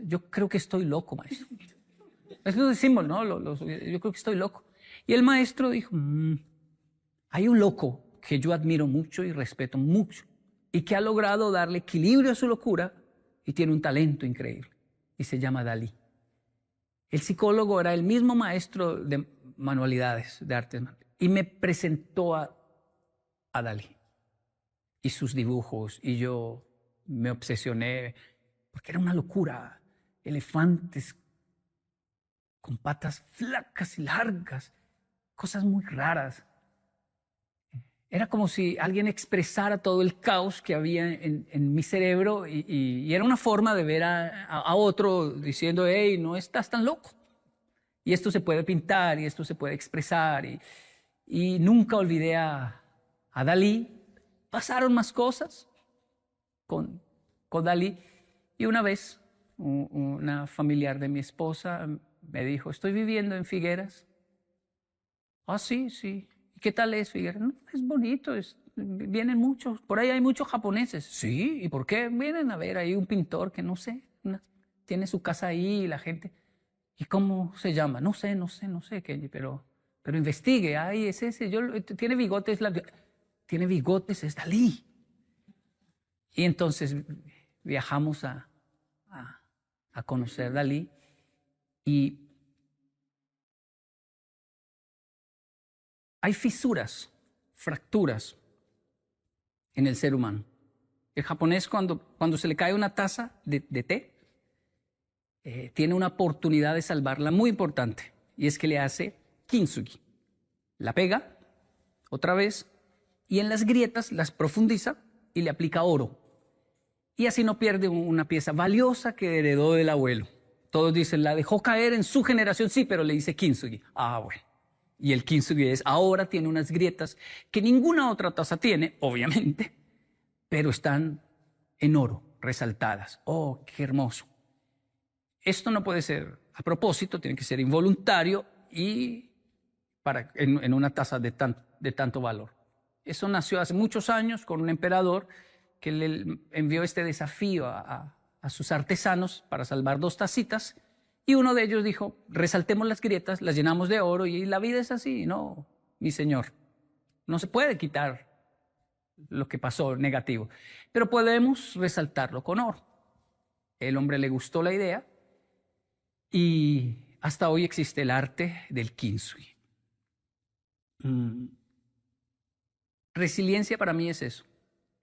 yo creo que estoy loco, maestro. Eso decimos, ¿no? Yo creo que estoy loco. Y el maestro dijo, hay un loco que yo admiro mucho y respeto mucho, y que ha logrado darle equilibrio a su locura y tiene un talento increíble, y se llama Dalí. El psicólogo era el mismo maestro de manualidades, de artes, y me presentó a Dalí y sus dibujos, y yo me obsesioné, porque era una locura, elefantes con patas flacas y largas, cosas muy raras. Era como si alguien expresara todo el caos que había en mi cerebro y era una forma de ver a otro diciendo, hey, no estás tan loco. Y esto se puede pintar y esto se puede expresar. Y nunca olvidé a Dalí. Pasaron más cosas con Dalí. Y una vez una familiar de mi esposa me dijo, estoy viviendo en Figueras Ah, sí, sí. ¿Y qué tal es, Figueres? No, es bonito, vienen muchos. Por ahí hay muchos japoneses. Sí, ¿y por qué? Vienen a ver ahí un pintor que no sé, tiene su casa ahí y la gente. ¿Y cómo se llama? No sé, Kenji, pero investigue. Ay, es ese. Tiene bigotes, tiene bigotes, es Dalí. Y entonces viajamos a conocer Dalí y hay fisuras, fracturas en el ser humano. El japonés cuando se le cae una taza de té, tiene una oportunidad de salvarla muy importante, y es que le hace kintsugi. La pega otra vez y en las grietas las profundiza y le aplica oro. Y así no pierde una pieza valiosa que heredó del abuelo. Todos dicen, la dejó caer en su generación, sí, pero le dice kintsugi. Ah, bueno. Y el kintsugi ahora tiene unas grietas que ninguna otra taza tiene, obviamente, pero están en oro, resaltadas. Oh, qué hermoso. Esto no puede ser a propósito, tiene que ser involuntario y en una taza de tanto valor. Eso nació hace muchos años con un emperador que le envió este desafío a sus artesanos para salvar 2 tacitas, y uno de ellos dijo, resaltemos las grietas, las llenamos de oro, y la vida es así. No, mi señor, no se puede quitar lo que pasó negativo, pero podemos resaltarlo con oro. El hombre le gustó la idea y hasta hoy existe el arte del kintsugi. Resiliencia para mí es eso,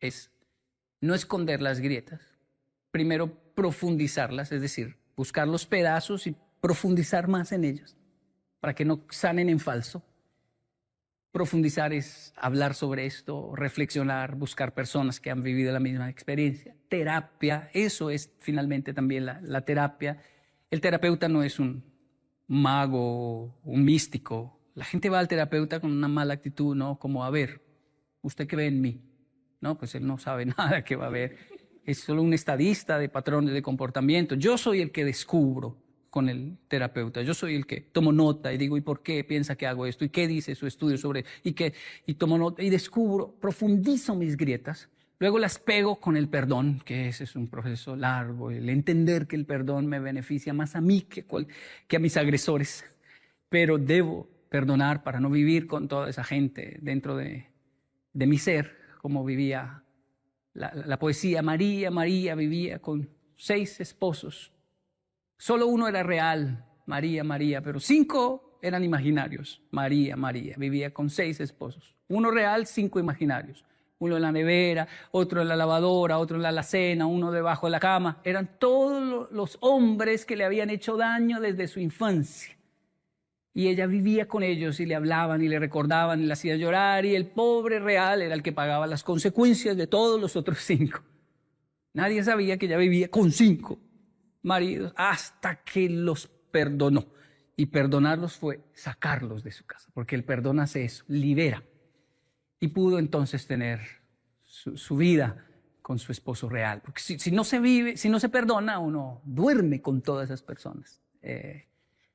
es no esconder las grietas, primero profundizarlas, es decir, buscar los pedazos y profundizar más en ellas para que no sanen en falso. Profundizar es hablar sobre esto, reflexionar, buscar personas que han vivido la misma experiencia. Terapia, eso es finalmente también la terapia. El terapeuta no es un mago, un místico. La gente va al terapeuta con una mala actitud, ¿no? Como, a ver, ¿usted qué ve en mí? No, pues él no sabe nada que va a ver. Es solo un estadista de patrones de comportamiento. Yo soy el que descubro con el terapeuta. Yo soy el que tomo nota y digo, ¿y por qué piensa que hago esto? ¿Y qué dice su estudio sobre? Y tomo nota y descubro, profundizo mis grietas. Luego las pego con el perdón, que ese es un proceso largo. El entender que el perdón me beneficia más a mí que a mis agresores. Pero debo perdonar para no vivir con toda esa gente dentro de mi ser, como vivía la poesía. María vivía con 6 esposos. Solo uno era real, María, pero 5 eran imaginarios. María, vivía con 6 esposos. Uno real, 5 imaginarios. Uno en la nevera, otro en la lavadora, otro en la alacena, uno debajo de la cama. Eran todos los hombres que le habían hecho daño desde su infancia. Y ella vivía con ellos y le hablaban y le recordaban y le hacían llorar, y el pobre real era el que pagaba las consecuencias de todos los otros 5. Nadie sabía que ella vivía con 5 maridos hasta que los perdonó. Y perdonarlos fue sacarlos de su casa, porque el perdón hace eso, libera. Y pudo entonces tener su vida con su esposo real. Porque si no se vive, si no se perdona, uno duerme con todas esas personas.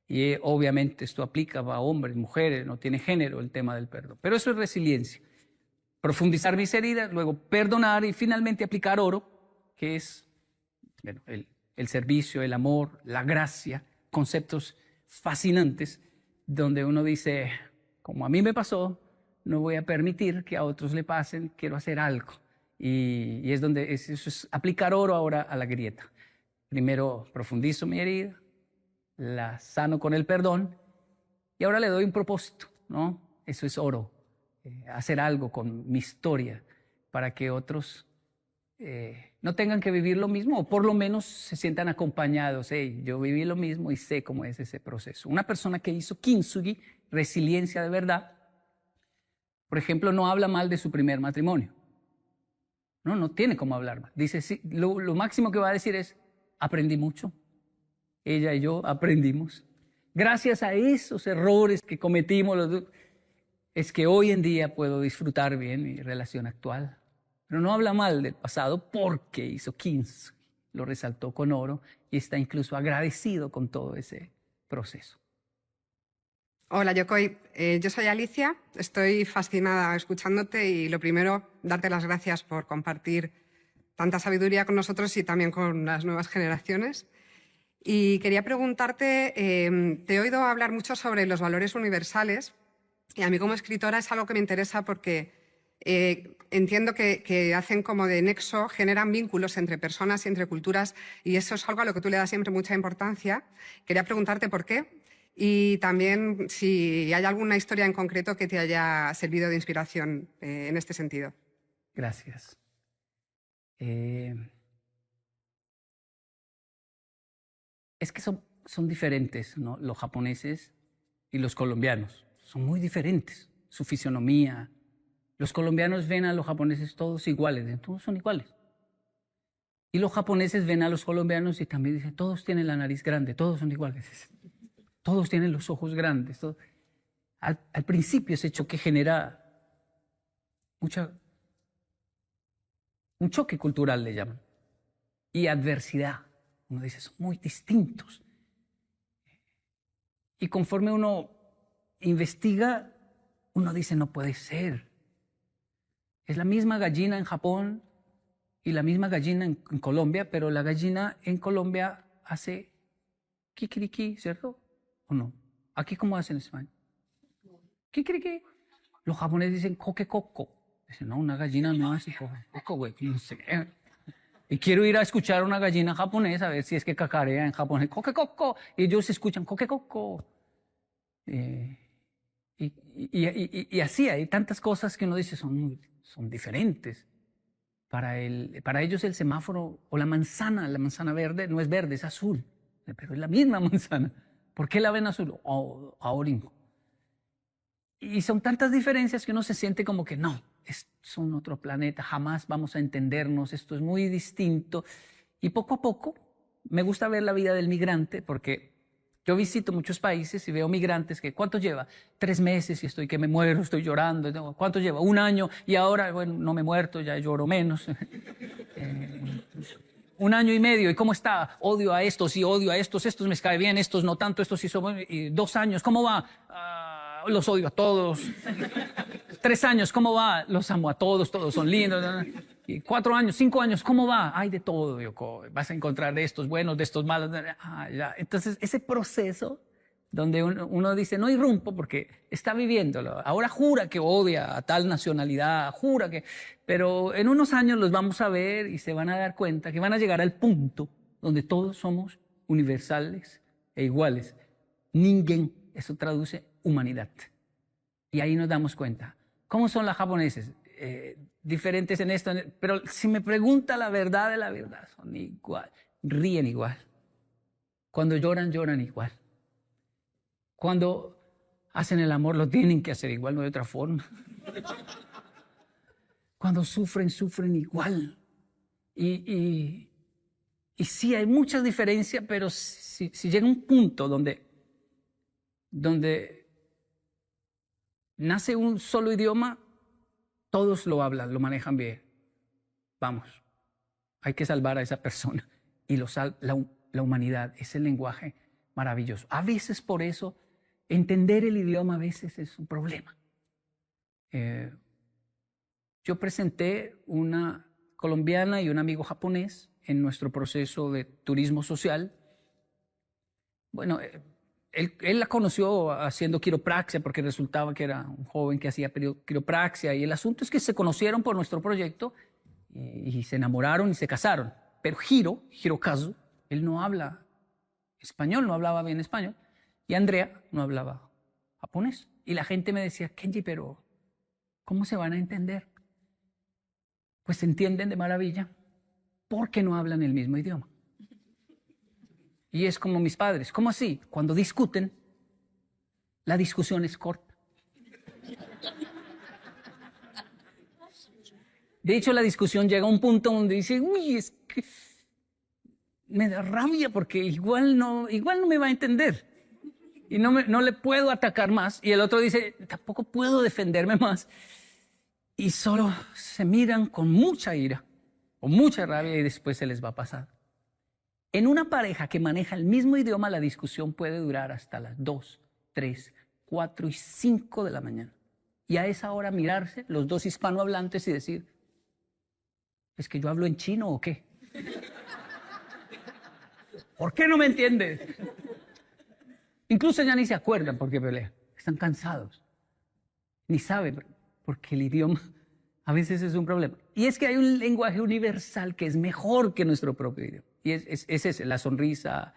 Y obviamente esto aplica a hombres, mujeres, no tiene género el tema del perdón. Pero eso es resiliencia. Profundizar mis heridas, luego perdonar y finalmente aplicar oro, que es el servicio, el amor, la gracia, conceptos fascinantes, donde uno dice, como a mí me pasó, no voy a permitir que a otros le pasen, quiero hacer algo. Y es donde eso es aplicar oro ahora a la grieta. Primero profundizo mi herida, la sano con el perdón y ahora le doy un propósito, ¿no? Eso es oro, hacer algo con mi historia para que otros no tengan que vivir lo mismo, o por lo menos se sientan acompañados. Hey, yo viví lo mismo y sé cómo es ese proceso. Una persona que hizo kintsugi, resiliencia de verdad, por ejemplo, no habla mal de su primer matrimonio. No tiene cómo hablar mal. Dice, sí, lo máximo que va a decir es, aprendí mucho. Ella y yo aprendimos. Gracias a esos errores que cometimos los dos, es que hoy en día puedo disfrutar bien mi relación actual. Pero no habla mal del pasado porque hizo kintsugi, lo resaltó con oro y está incluso agradecido con todo ese proceso. Hola, Yokoi. Yo soy Alicia. Estoy fascinada escuchándote y lo primero, darte las gracias por compartir tanta sabiduría con nosotros y también con las nuevas generaciones. Y quería preguntarte, te he oído hablar mucho sobre los valores universales y a mí como escritora es algo que me interesa porque entiendo que hacen como de nexo, generan vínculos entre personas y entre culturas y eso es algo a lo que tú le das siempre mucha importancia. Quería preguntarte por qué. Y también si hay alguna historia en concreto que te haya servido de inspiración en este sentido. Gracias. Es que son diferentes, ¿no? Los japoneses y los colombianos. Son muy diferentes. Su fisionomía. Los colombianos ven a los japoneses todos iguales, ¿eh? Todos son iguales. Y los japoneses ven a los colombianos y también dicen, todos tienen la nariz grande, todos son iguales. Todos tienen los ojos grandes. Al principio ese choque genera un choque cultural, le llaman, y adversidad. Uno dice, son muy distintos. Y conforme uno investiga, uno dice, no puede ser. Es la misma gallina en Japón y la misma gallina en Colombia, pero la gallina en Colombia hace kikiriki, ¿cierto? ¿O no? ¿Aquí cómo hacen en España? Kikiriki. Los japoneses dicen coquecoco. Dicen, no, una gallina no hace coquecoco, güey. No sé. Y quiero ir a escuchar a una gallina japonesa, a ver si es que cacarea en japonés. Coquecoco. Y ellos escuchan coquecoco. Y así hay tantas cosas que uno dice son diferentes. Para ellos el semáforo o la manzana verde no es verde, es azul. Pero es la misma manzana. ¿Por qué la ven azul? Ahora. Y son tantas diferencias que uno se siente como que no, son otro planeta, jamás vamos a entendernos, esto es muy distinto. Y poco a poco me gusta ver la vida del migrante porque yo visito muchos países y veo migrantes que ¿cuánto lleva? 3 meses y estoy que me muero, estoy llorando. ¿Cuánto lleva? 1 año y ahora, bueno, no me he muerto, ya lloro menos. 1 año y medio, ¿y cómo está? Odio a estos y odio a estos me cae bien, estos no tanto, estos sí son... Y 2 años, ¿cómo va? Los odio a todos. 3 años, ¿cómo va? Los amo a todos, todos son lindos. Y 4 años, 5 años, ¿cómo va? Hay de todo, Yoko. Vas a encontrar de estos buenos, de estos malos. Ya. Entonces, ese proceso donde uno dice, no irrumpo porque está viviéndolo. Ahora jura que odia a tal nacionalidad, jura que... Pero en unos años los vamos a ver y se van a dar cuenta que van a llegar al punto donde todos somos universales e iguales. Ningen, eso traduce humanidad. Y ahí nos damos cuenta. ¿Cómo son los japoneses? Diferentes en esto, pero si me pregunta la verdad de la verdad, son igual, ríen igual. Cuando lloran, lloran igual. Cuando hacen el amor, lo tienen que hacer igual, no de otra forma. Cuando sufren, sufren igual. Y sí, hay muchas diferencias, pero si llega un punto donde nace un solo idioma, todos lo hablan, lo manejan bien. Vamos, hay que salvar a esa persona. Y la humanidad, ese lenguaje maravilloso. A veces por eso, entender el idioma a veces es un problema. Yo presenté una colombiana y un amigo japonés en nuestro proceso de turismo social. Bueno, él la conoció haciendo quiropraxia porque resultaba que era un joven que hacía quiropraxia y el asunto es que se conocieron por nuestro proyecto y se enamoraron y se casaron. Pero Hirokazu, él no habla español, no hablaba bien español y Andrea no hablaba japonés. Y la gente me decía, Kenji, pero ¿cómo se van a entender? Pues se entienden de maravilla porque no hablan el mismo idioma. Y es como mis padres. ¿Cómo así? Cuando discuten, la discusión es corta. De hecho, la discusión llega a un punto donde dice, uy, es que me da rabia porque igual no me va a entender. Y no le puedo atacar más. Y el otro dice, tampoco puedo defenderme más. Y solo se miran con mucha ira o mucha rabia y después se les va a pasar. En una pareja que maneja el mismo idioma, la discusión puede durar hasta las 2, 3, 4 y 5 de la mañana. Y a esa hora mirarse, los dos hispanohablantes, y decir, ¿es que yo hablo en chino o qué? ¿Por qué no me entiende? Incluso ya ni se acuerdan por qué pelean. Están cansados. Ni saben, porque el idioma a veces es un problema. Y es que hay un lenguaje universal que es mejor que nuestro propio idioma. Y es ese, la sonrisa,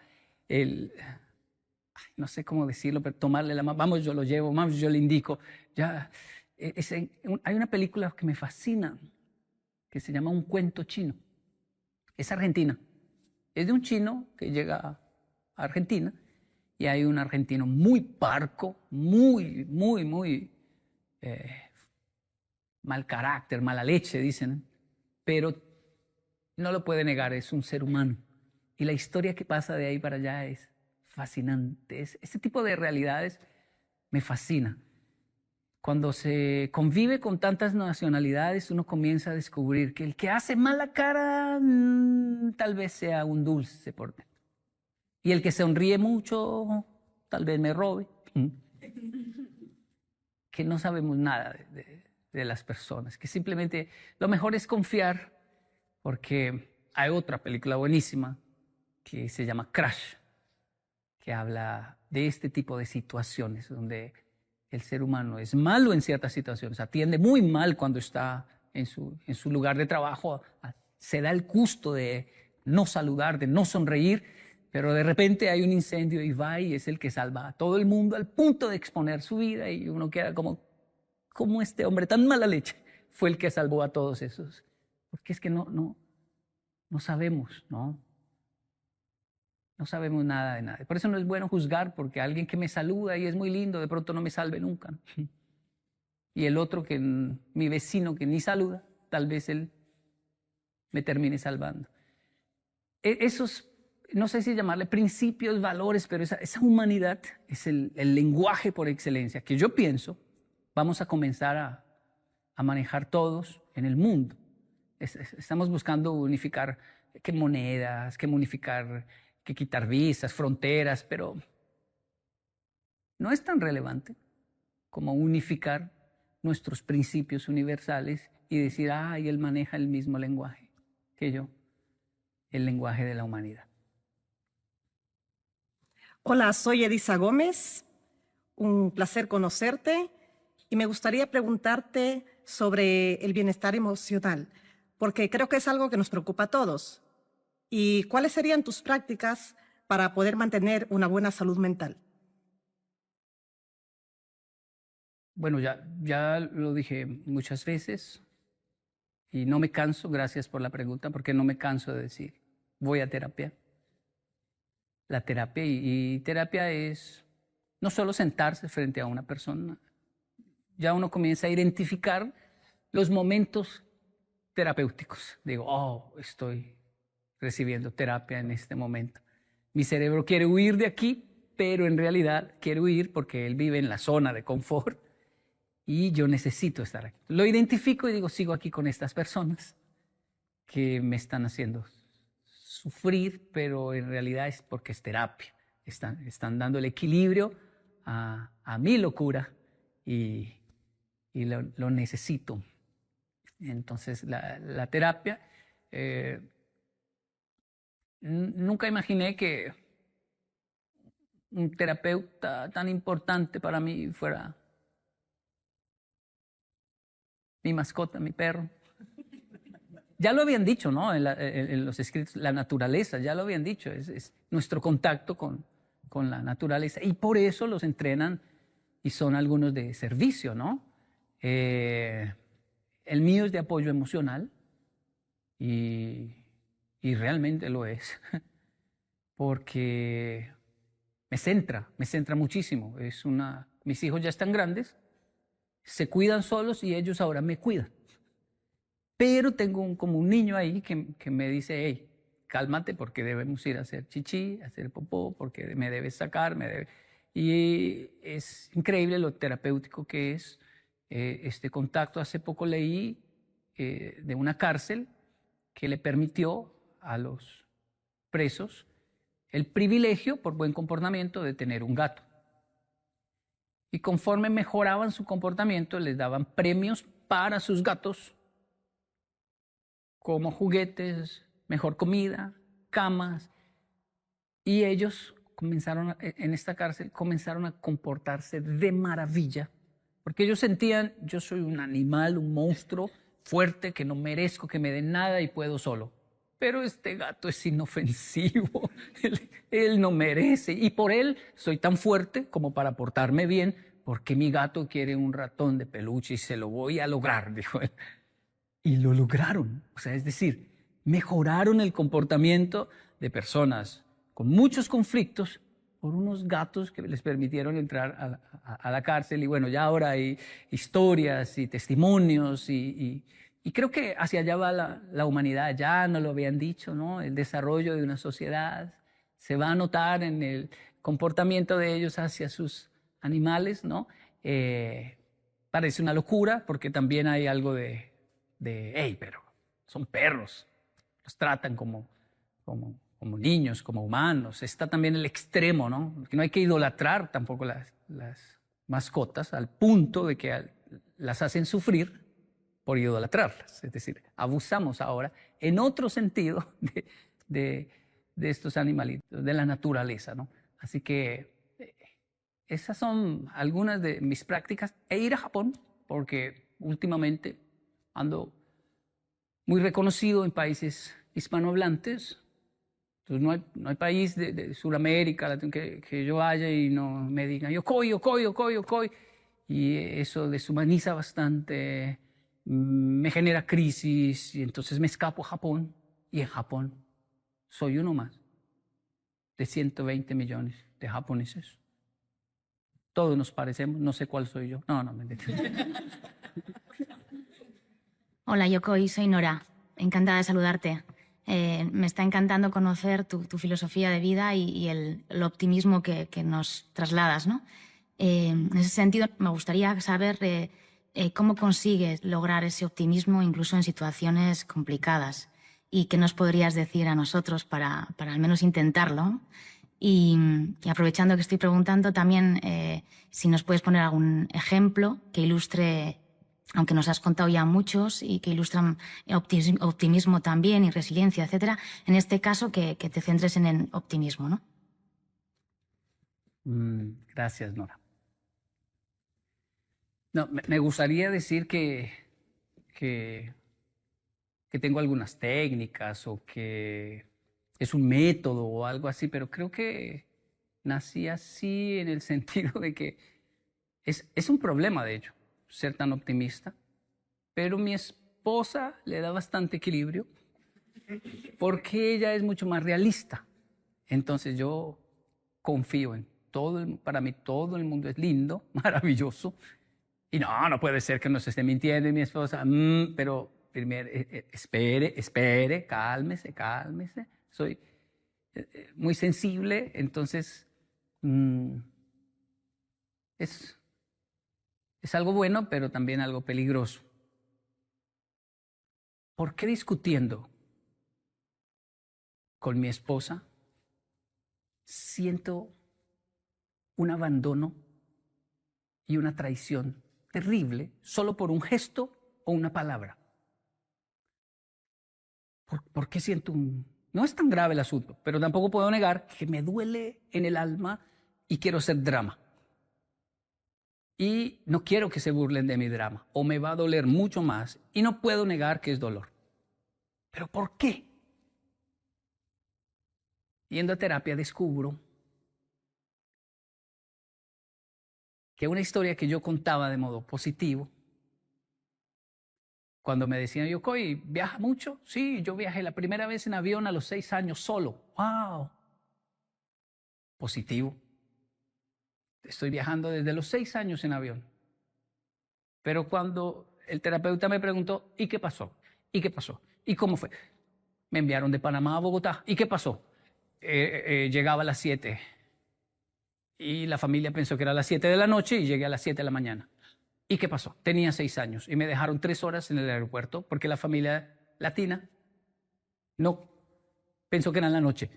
no sé cómo decirlo, pero tomarle la mano, vamos, yo lo llevo, vamos, yo le indico. Ya, hay una película que me fascina, que se llama Un cuento chino. Es argentina. Es de un chino que llega a Argentina y hay un argentino muy parco, muy mal carácter, mala leche, dicen, pero no lo puede negar, es un ser humano. Y la historia que pasa de ahí para allá es fascinante. Ese tipo de realidades me fascina. Cuando se convive con tantas nacionalidades, uno comienza a descubrir que el que hace mala cara tal vez sea un dulce por dentro. Y el que sonríe mucho tal vez me robe. Que no sabemos nada de las personas, que simplemente lo mejor es confiar, porque hay otra película buenísima que se llama Crash, que habla de este tipo de situaciones donde el ser humano es malo en ciertas situaciones, atiende muy mal cuando está en su lugar de trabajo, se da el gusto de no saludar, de no sonreír, pero de repente hay un incendio y va y es el que salva a todo el mundo al punto de exponer su vida y uno queda como este hombre tan mala leche fue el que salvó a todos esos. Porque es que no sabemos, ¿no? No sabemos nada de nada. Por eso no es bueno juzgar, porque alguien que me saluda y es muy lindo, de pronto no me salve nunca. Y el otro, mi vecino que ni saluda, tal vez él me termine salvando. Esos, no sé si llamarle principios, valores, pero esa humanidad es el lenguaje por excelencia, que yo pienso vamos a comenzar a manejar todos en el mundo. Estamos buscando unificar qué monedas, que quitar visas, fronteras, pero no es tan relevante como unificar nuestros principios universales y decir, y él maneja el mismo lenguaje que yo, el lenguaje de la humanidad. Hola, soy Edisa Gómez, un placer conocerte y me gustaría preguntarte sobre el bienestar emocional, porque creo que es algo que nos preocupa a todos. ¿Y cuáles serían tus prácticas para poder mantener una buena salud mental? Bueno, ya lo dije muchas veces y no me canso, gracias por la pregunta, porque no me canso de decir, voy a terapia. La terapia y terapia es no solo sentarse frente a una persona, ya uno comienza a identificar los momentos terapéuticos. Digo, estoy recibiendo terapia en este momento. Mi cerebro quiere huir de aquí, pero en realidad quiere huir porque él vive en la zona de confort y yo necesito estar aquí. Lo identifico y digo, sigo aquí con estas personas que me están haciendo sufrir, pero en realidad es porque es terapia. Están dando el equilibrio a mi locura y lo necesito. Entonces, la terapia... Nunca imaginé que un terapeuta tan importante para mí fuera mi mascota, mi perro. Ya lo habían dicho, ¿no? En los escritos, la naturaleza, ya lo habían dicho, es nuestro contacto con la naturaleza. Y por eso los entrenan y son algunos de servicio, ¿no? El mío es de apoyo emocional y realmente lo es, porque me centra muchísimo. Mis hijos ya están grandes, se cuidan solos y ellos ahora me cuidan. Pero tengo como un niño ahí que me dice, hey, cálmate porque debemos ir a hacer chichi, a hacer popó, porque me debes sacar, Y es increíble lo terapéutico que es este contacto. Hace poco leí de una cárcel que le permitió a los presos el privilegio, por buen comportamiento, de tener un gato. Y conforme mejoraban su comportamiento, les daban premios para sus gatos, como juguetes, mejor comida, camas. Y ellos en esta cárcel, comenzaron a comportarse de maravilla, porque ellos sentían, yo soy un animal, un monstruo fuerte, que no merezco que me den nada y puedo solo. Pero este gato es inofensivo, él no merece, y por él soy tan fuerte como para portarme bien, porque mi gato quiere un ratón de peluche y se lo voy a lograr, dijo él. Y lo lograron, o sea, es decir, mejoraron el comportamiento de personas con muchos conflictos por unos gatos que les permitieron entrar a la cárcel. Y bueno, ya ahora hay historias y testimonios y creo que hacia allá va la humanidad. Ya nos lo habían dicho, ¿no? El desarrollo de una sociedad se va a notar en el comportamiento de ellos hacia sus animales, ¿no? Parece una locura porque también hay algo de hey, pero son perros, los tratan como niños, como humanos. Está también el extremo, ¿no? Que no hay que idolatrar tampoco las mascotas al punto de que las hacen sufrir por idolatrarlas. Es decir, abusamos ahora en otro sentido de estos animalitos, de la naturaleza, ¿no? Así que esas son algunas de mis prácticas. E ir a Japón, porque últimamente ando muy reconocido en países hispanohablantes. Entonces no hay país de Sudamérica que yo vaya y no me digan Yokoi. Y eso deshumaniza bastante, me genera crisis, y entonces me escapo a Japón. Y en Japón soy uno más de 120 millones de japoneses. Todos nos parecemos, no sé cuál soy yo. No, me entiendo. Hola, Yokoi, soy Nora. Encantada de saludarte. Me está encantando conocer tu filosofía de vida y el optimismo que nos trasladas, ¿no? En ese sentido, me gustaría saber cómo consigues lograr ese optimismo incluso en situaciones complicadas, y qué nos podrías decir a nosotros para al menos intentarlo. Y aprovechando que estoy preguntando también, si nos puedes poner algún ejemplo que ilustre, aunque nos has contado ya muchos y que ilustran optimismo también y resiliencia, etcétera. En este caso, que te centres en el optimismo, ¿no? Gracias, Nora. No, me gustaría decir que tengo algunas técnicas o que es un método o algo así, pero creo que nací así en el sentido de que es un problema, de hecho, ser tan optimista, pero mi esposa le da bastante equilibrio porque ella es mucho más realista. Entonces yo confío en para mí todo el mundo es lindo, maravilloso, y no puede ser que nos esté mintiendo. Y mi esposa, pero primero, espere, cálmese. Soy muy sensible, entonces es algo bueno, pero también algo peligroso. ¿Por qué discutiendo con mi esposa siento un abandono y una traición terrible solo por un gesto o una palabra? ¿Por qué siento No es tan grave el asunto, pero tampoco puedo negar que me duele en el alma y quiero hacer drama. Y no quiero que se burlen de mi drama, o me va a doler mucho más, y no puedo negar que es dolor. ¿Pero por qué? Yendo a terapia descubro que una historia que yo contaba de modo positivo, cuando me decían, Yokoi, ¿viaja mucho? Sí, yo viajé la primera vez en avión a los 6 años solo. ¡Wow! Positivo. Estoy viajando desde los 6 años en avión. Pero cuando el terapeuta me preguntó, ¿y qué pasó? ¿Y qué pasó? ¿Y cómo fue? Me enviaron de Panamá a Bogotá. ¿Y qué pasó? Llegaba a las 7 y la familia pensó que era a las 7 de la noche y llegué a las 7 de la mañana. ¿Y qué pasó? Tenía 6 años y me dejaron 3 horas en el aeropuerto porque la familia latina no pensó que era en la noche.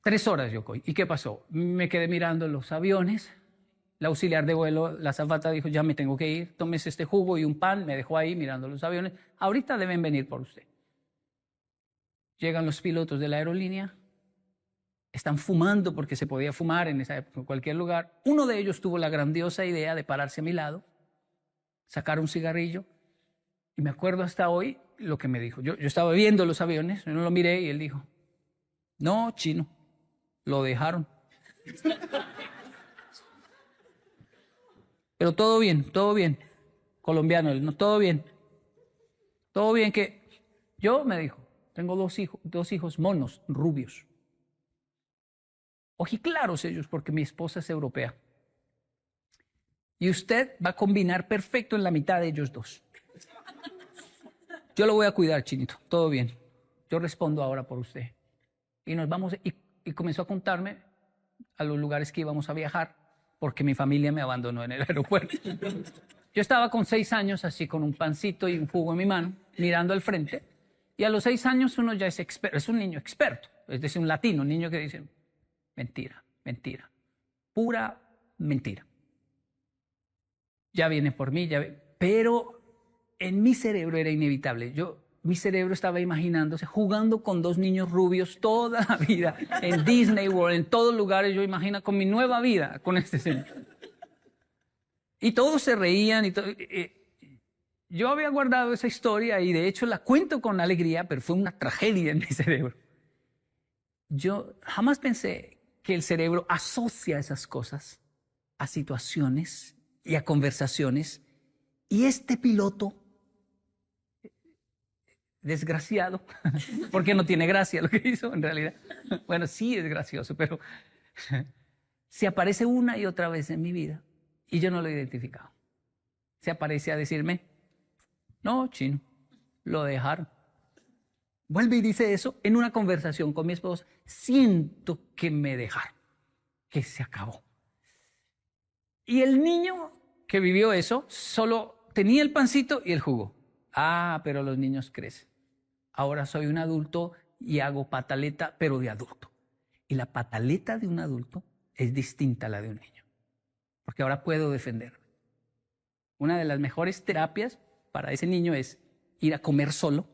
3 horas, Yokoi. ¿Y qué pasó? Me quedé mirando los aviones La auxiliar de vuelo, la azafata dijo, ya me tengo que ir, tómese este jugo y un pan, me dejó ahí mirando los aviones. Ahorita deben venir por usted. Llegan los pilotos de la aerolínea, están fumando porque se podía fumar en esa época en cualquier lugar. Uno de ellos tuvo la grandiosa idea de pararse a mi lado, sacar un cigarrillo, y me acuerdo hasta hoy lo que me dijo. Yo estaba viendo los aviones, yo no lo miré y él dijo, no, chino, lo dejaron. Pero todo bien, colombiano, él, no, todo bien que yo, me dijo, tengo dos hijos monos, rubios. Ojiclaros ellos, porque mi esposa es europea. Y usted va a combinar perfecto en la mitad de ellos dos. Yo lo voy a cuidar, chinito, todo bien. Yo respondo ahora por usted. Y nos vamos, y comenzó a contarme a los lugares que íbamos a viajar, porque mi familia me abandonó en el aeropuerto. Yo estaba con 6 años, así con un pancito y un jugo en mi mano, mirando al frente. Y a los 6 años uno ya es experto, es un niño experto, es decir, un latino, un niño que dice, mentira, mentira, pura mentira. Ya viene por mí, pero en mi cerebro era inevitable. Mi cerebro estaba imaginándose, jugando con 2 niños rubios toda la vida, en Disney World, en todos lugares. Yo imagino con mi nueva vida, con este señor. Y todos se reían. Yo había guardado esa historia y de hecho la cuento con alegría, pero fue una tragedia en mi cerebro. Yo jamás pensé que el cerebro asocia esas cosas a situaciones y a conversaciones. Y este piloto, desgraciado, porque no tiene gracia lo que hizo en realidad. Bueno, sí es gracioso, pero se aparece una y otra vez en mi vida y yo no lo he identificado. Se aparece a decirme, no, chino, lo dejaron. Vuelve y dice eso en una conversación con mi esposa. Siento que me dejaron, que se acabó. Y el niño que vivió eso solo tenía el pancito y el jugo. Ah, pero los niños crecen. Ahora soy un adulto y hago pataleta, pero de adulto. Y la pataleta de un adulto es distinta a la de un niño, porque ahora puedo defenderme. Una de las mejores terapias para ese niño es ir a comer solo,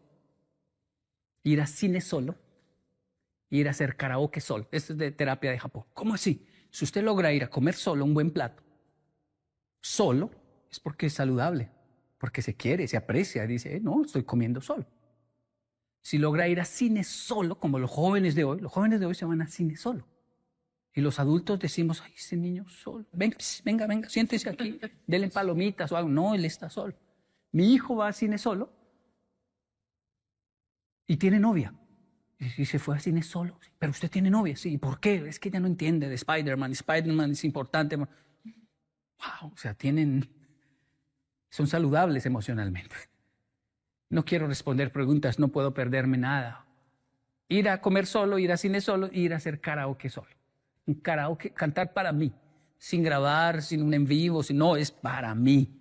ir a cine solo, ir a hacer karaoke solo. Esto es de terapia de Japón. ¿Cómo así? Si usted logra ir a comer solo un buen plato, solo, es porque es saludable, porque se quiere, se aprecia, dice, no, estoy comiendo solo. Si logra ir a cine solo, como los jóvenes de hoy se van a cine solo. Y los adultos decimos, ay, ese niño solo, venga, siéntese aquí, denle palomitas o algo. No, él está solo. Mi hijo va a cine solo y tiene novia. Y se fue a cine solo. Pero usted tiene novia, sí. ¿Por qué? Es que ella no entiende de Spider-Man. Spider-Man es importante. Wow, o sea, son saludables emocionalmente. No quiero responder preguntas, no puedo perderme nada. Ir a comer solo, ir a cine solo, ir a hacer karaoke solo. Un karaoke, cantar para mí, sin grabar, sin un en vivo, no, es para mí.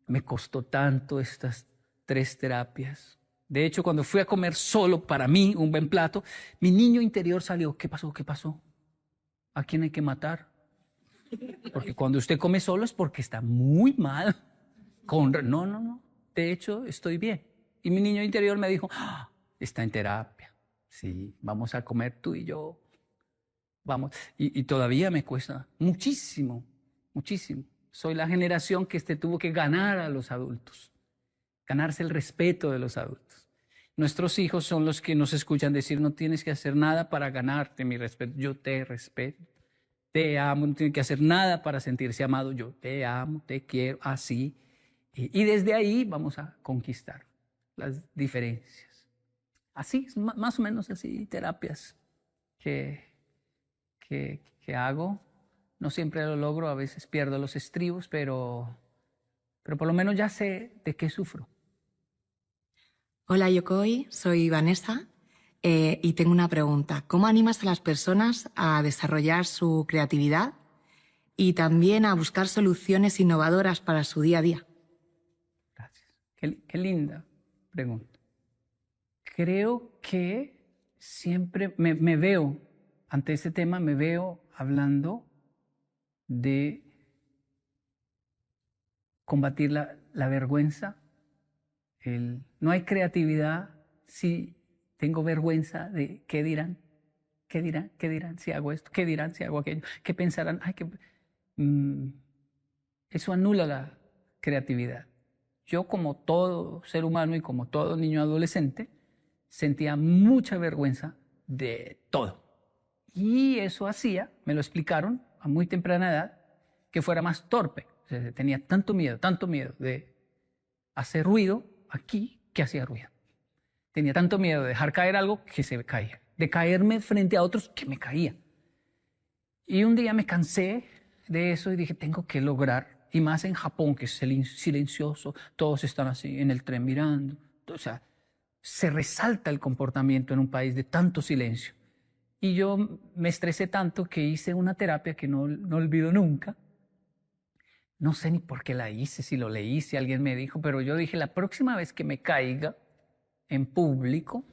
Me costó tanto estas 3 terapias. De hecho, cuando fui a comer solo para mí un buen plato, mi niño interior salió, ¿qué pasó? ¿Qué pasó? ¿A quién hay que matar? Porque cuando usted come solo es porque está muy mal. No. De hecho, estoy bien. Y mi niño interior me dijo, está en terapia. Sí, vamos a comer tú y yo. Vamos. Y todavía me cuesta muchísimo, muchísimo. Soy la generación que tuvo que ganar a los adultos. Ganarse el respeto de los adultos. Nuestros hijos son los que nos escuchan decir, no tienes que hacer nada para ganarte mi respeto. Yo te respeto. Te amo, no tienes que hacer nada para sentirse amado. Yo te amo, te quiero, así. Y desde ahí vamos a conquistar las diferencias. Así, más o menos así, terapias que hago. No siempre lo logro, a veces pierdo los estribos, pero por lo menos ya sé de qué sufro. Hola Yokoi, soy Vanessa y tengo una pregunta. ¿Cómo animas a las personas a desarrollar su creatividad y también a buscar soluciones innovadoras para su día a día? Gracias. Qué linda pregunta. Creo que siempre me veo, ante este tema, me veo hablando de combatir la vergüenza. No hay creatividad si tengo vergüenza de qué dirán, qué dirán, qué dirán si hago esto, qué dirán si hago aquello, qué pensarán. Eso anula la creatividad. Yo, como todo ser humano y como todo niño adolescente, sentía mucha vergüenza de todo. Y eso hacía, me lo explicaron a muy temprana edad, que fuera más torpe. O sea, tenía tanto miedo de hacer ruido aquí que hacía ruido. Tenía tanto miedo de dejar caer algo que se me caía. De caerme frente a otros que me caía. Y un día me cansé de eso y dije, tengo que lograr. Y más en Japón, que es silencioso, todos están así en el tren mirando. O sea, se resalta el comportamiento en un país de tanto silencio. Y yo me estresé tanto que hice una terapia que no olvido nunca. No sé ni por qué la hice, si lo leí, si alguien me dijo, pero yo dije, la próxima vez que me caiga en público,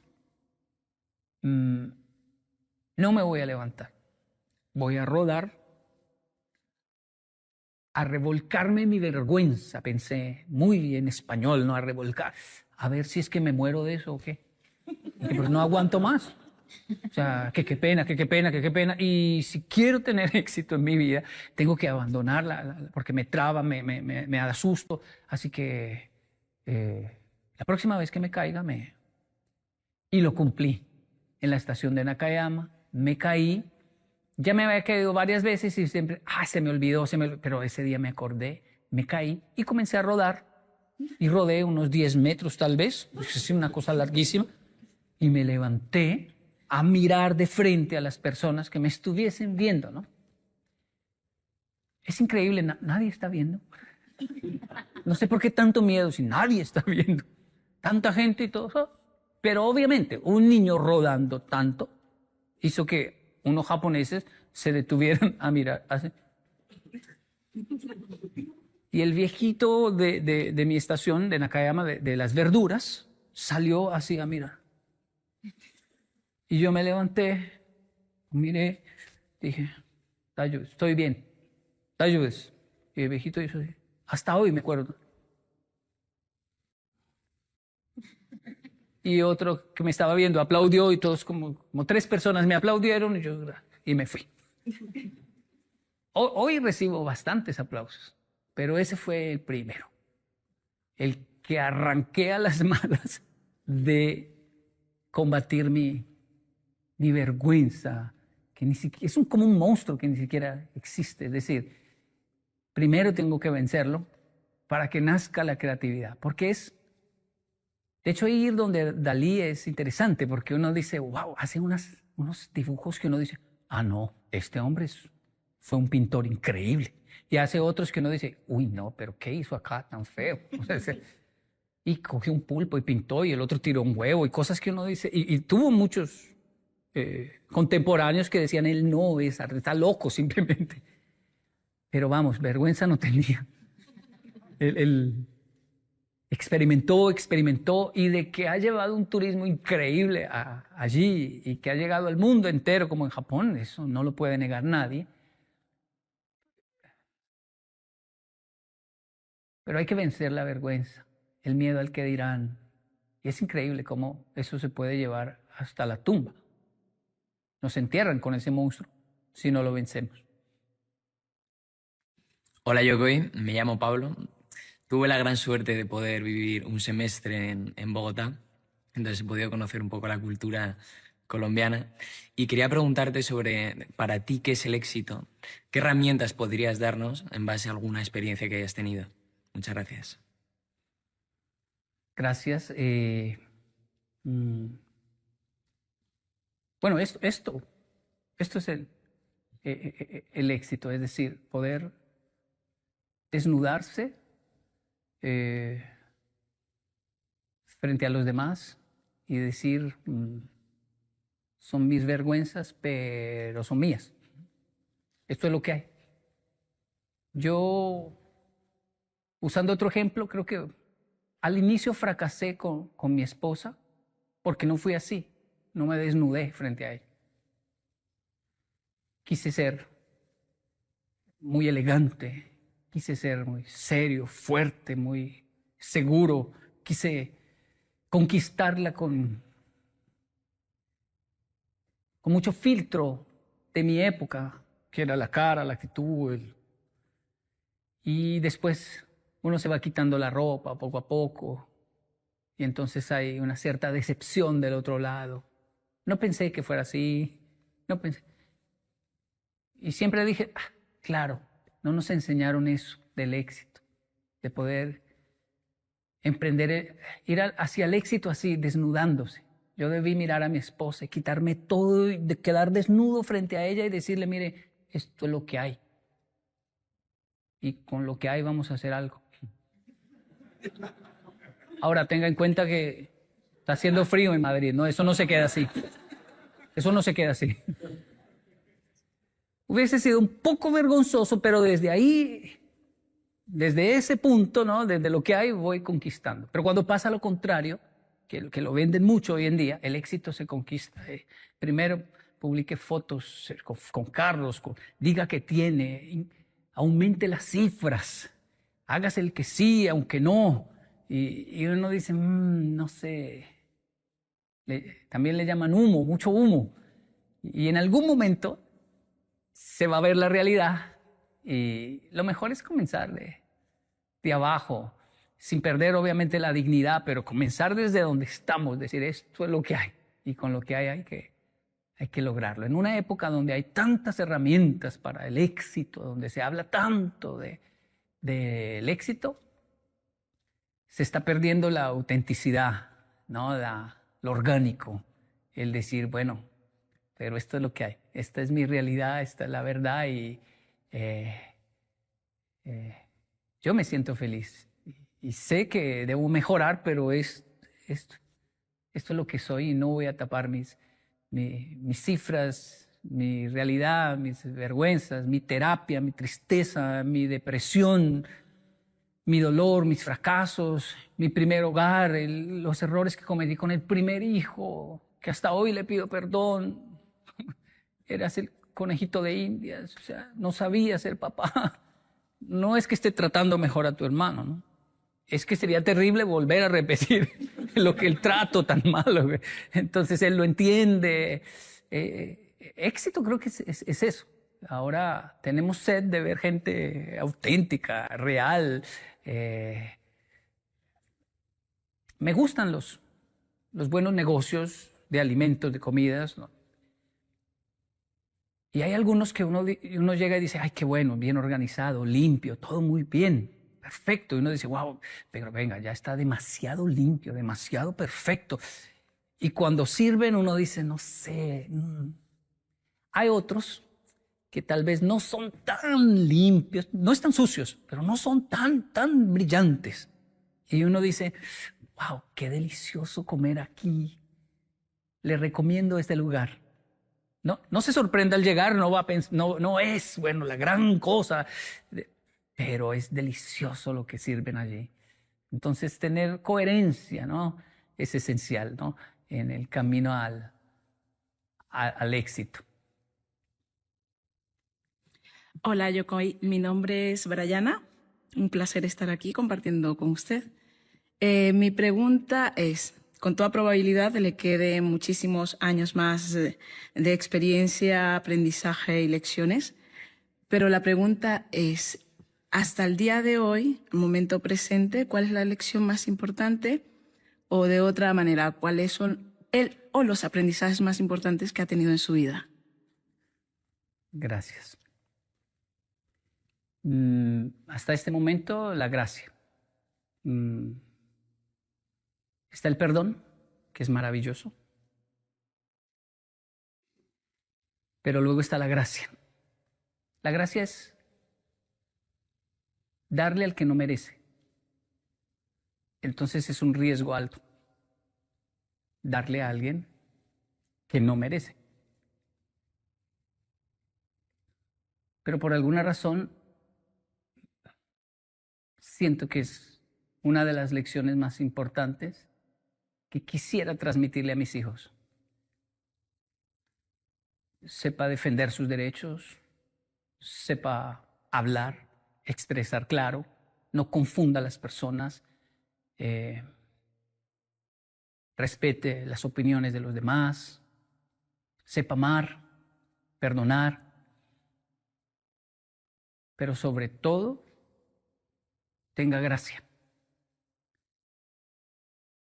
no me voy a levantar. Voy a rodar, a revolcarme mi vergüenza, pensé, muy en español, ¿no? A revolcar, a ver si es que me muero de eso o qué. Porque pues no aguanto más. O sea, qué pena, qué pena, qué pena. Y si quiero tener éxito en mi vida, tengo que abandonarla porque me traba, me da susto. Así que la próxima vez que me caiga, Y lo cumplí. En la estación de Nakayama, me caí. Ya me había caído varias veces y siempre, se me olvidó, pero ese día me acordé, me caí y comencé a rodar. Y rodé unos 10 metros tal vez, es una cosa larguísima. Y me levanté a mirar de frente a las personas que me estuviesen viendo, ¿no? Es increíble, nadie está viendo. No sé por qué tanto miedo si nadie está viendo. Tanta gente y todo eso. Pero obviamente un niño rodando tanto hizo que unos japoneses se detuvieron a mirar así. Y el viejito de mi estación, de Nakayama, de las verduras, salió así a mirar. Y yo me levanté, miré, dije, estoy bien, te ayudes. Y el viejito hizo así. Hasta hoy me acuerdo. Y otro que me estaba viendo aplaudió y todos como 3 personas me aplaudieron y me fui. Hoy recibo bastantes aplausos, pero ese fue el primero. El que arranqué a las malas de combatir mi vergüenza, que ni siquiera, es como un monstruo que ni siquiera existe. Es decir, primero tengo que vencerlo para que nazca la creatividad, porque de hecho, ir donde Dalí es interesante porque uno dice, wow, hace unos dibujos que uno dice, no, este hombre fue un pintor increíble. Y hace otros que uno dice, uy, no, pero ¿qué hizo acá tan feo? O sea, y cogió un pulpo y pintó y el otro tiró un huevo y cosas que uno dice. Y tuvo muchos contemporáneos que decían, él no es arte, está loco simplemente. Pero vamos, vergüenza no tenía. Experimentó y de que ha llevado un turismo increíble allí y que ha llegado al mundo entero como en Japón, eso no lo puede negar nadie. Pero hay que vencer la vergüenza, el miedo al que dirán. Y es increíble cómo eso se puede llevar hasta la tumba. Nos entierran con ese monstruo si no lo vencemos. Hola Yokoi, me llamo Pablo. Tuve la gran suerte de poder vivir un semestre en Bogotá, entonces he podido conocer un poco la cultura colombiana y quería preguntarte sobre, para ti, ¿qué es el éxito? ¿Qué herramientas podrías darnos en base a alguna experiencia que hayas tenido? Muchas gracias. Gracias. Bueno, esto es el éxito, es decir, poder desnudarse frente a los demás y decir, son mis vergüenzas, pero son mías. Esto es lo que hay. Yo, usando otro ejemplo, creo que al inicio fracasé con mi esposa porque no fui así, no me desnudé frente a ella. Quise ser muy elegante quise ser muy serio, fuerte, muy seguro. Quise conquistarla con mucho filtro de mi época, que era la cara, la actitud. Y después uno se va quitando la ropa poco a poco y entonces hay una cierta decepción del otro lado. No pensé que fuera así, no pensé. Y siempre dije, claro, no nos enseñaron eso del éxito, de poder emprender, ir hacia el éxito así, desnudándose. Yo debí mirar a mi esposa y quitarme todo y quedar desnudo frente a ella y decirle, mire, esto es lo que hay. Y con lo que hay vamos a hacer algo. Ahora, tenga en cuenta que está haciendo frío en Madrid, ¿no? Eso no se queda así. Eso no se queda así. Hubiese sido un poco vergonzoso, pero desde ahí, desde ese punto, ¿no? Desde lo que hay, voy conquistando. Pero cuando pasa lo contrario, que lo venden mucho hoy en día, el éxito se conquista. Primero, publique fotos con carros, diga que tiene, aumente las cifras, hágase el que sí, aunque no. Y uno dice, no sé, también le llaman humo, mucho humo. Y en algún momento se va a ver la realidad y lo mejor es comenzar de abajo, sin perder obviamente la dignidad, pero comenzar desde donde estamos, decir esto es lo que hay y con lo que hay que lograrlo. En una época donde hay tantas herramientas para el éxito, donde se habla tanto del éxito, se está perdiendo la autenticidad, ¿no? Lo orgánico, el decir, bueno, pero esto es lo que hay, esta es mi realidad, esta es la verdad y yo me siento feliz y sé que debo mejorar, pero esto es lo que soy y no voy a tapar mis cifras, mi realidad, mis vergüenzas, mi terapia, mi tristeza, mi depresión, mi dolor, mis fracasos, mi primer hogar, los errores que cometí con el primer hijo, que hasta hoy le pido perdón. Eras el conejito de Indias, o sea, no sabía ser papá. No es que esté tratando mejor a tu hermano, ¿no? Es que sería terrible volver a repetir el trato tan malo. Entonces él lo entiende. Éxito creo que es eso. Ahora tenemos sed de ver gente auténtica, real. Me gustan los buenos negocios de alimentos, de comidas, ¿no? Y hay algunos que uno llega y dice, ay, qué bueno, bien organizado, limpio, todo muy bien, perfecto. Y uno dice, wow, pero venga, ya está demasiado limpio, demasiado perfecto. Y cuando sirven uno dice, no sé. Hay otros que tal vez no son tan limpios, no están sucios, pero no son tan brillantes. Y uno dice, wow, qué delicioso comer aquí. Le recomiendo este lugar. No se sorprenda al llegar, no va a pensar, no es, bueno, la gran cosa, pero es delicioso lo que sirven allí. Entonces, tener coherencia, ¿no? Es esencial, ¿no? En el camino al éxito. Hola, Yokoi. Mi nombre es Brayana. Un placer estar aquí compartiendo con usted. Mi pregunta es, con toda probabilidad le quede muchísimos años más de experiencia, aprendizaje y lecciones, pero la pregunta es, hasta el día de hoy, el momento presente, ¿cuál es la lección más importante? O de otra manera, ¿cuáles son los aprendizajes más importantes que ha tenido en su vida? Gracias. Hasta este momento, la gracia. Está el perdón, que es maravilloso. Pero luego está la gracia. La gracia es darle al que no merece. Entonces es un riesgo alto. Darle a alguien que no merece. Pero por alguna razón siento que es una de las lecciones más importantes que quisiera transmitirle a mis hijos. Sepa defender sus derechos, sepa hablar, expresar claro, no confunda a las personas, respete las opiniones de los demás, sepa amar, perdonar, pero sobre todo tenga gracia.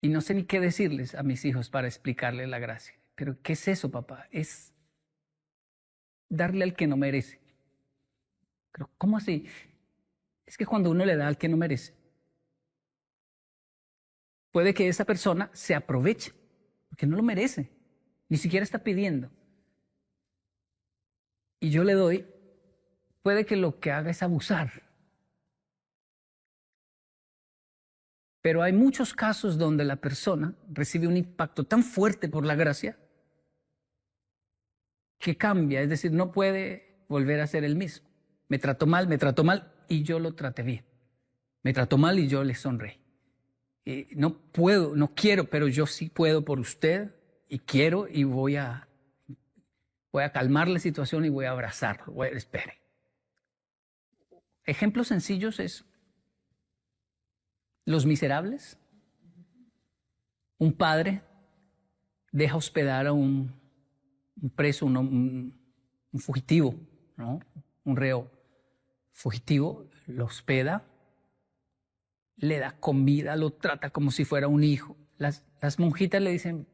Y no sé ni qué decirles a mis hijos para explicarles la gracia. Pero ¿qué es eso, papá? Es darle al que no merece. Pero ¿cómo así? Es que cuando uno le da al que no merece, puede que esa persona se aproveche, porque no lo merece, ni siquiera está pidiendo. Y yo le doy, puede que lo que haga es abusar. Pero hay muchos casos donde la persona recibe un impacto tan fuerte por la gracia que cambia, es decir, no puede volver a ser el mismo. Me trató mal y yo lo traté bien. Me trató mal y yo le sonreí. No puedo, no quiero, pero yo sí puedo por usted y quiero y voy a calmar la situación y voy a abrazarlo. Espere. Ejemplos sencillos es Los Miserables. Un padre deja hospedar a un preso, un fugitivo, ¿no? Un reo fugitivo, lo hospeda, le da comida, lo trata como si fuera un hijo. Las monjitas le dicen,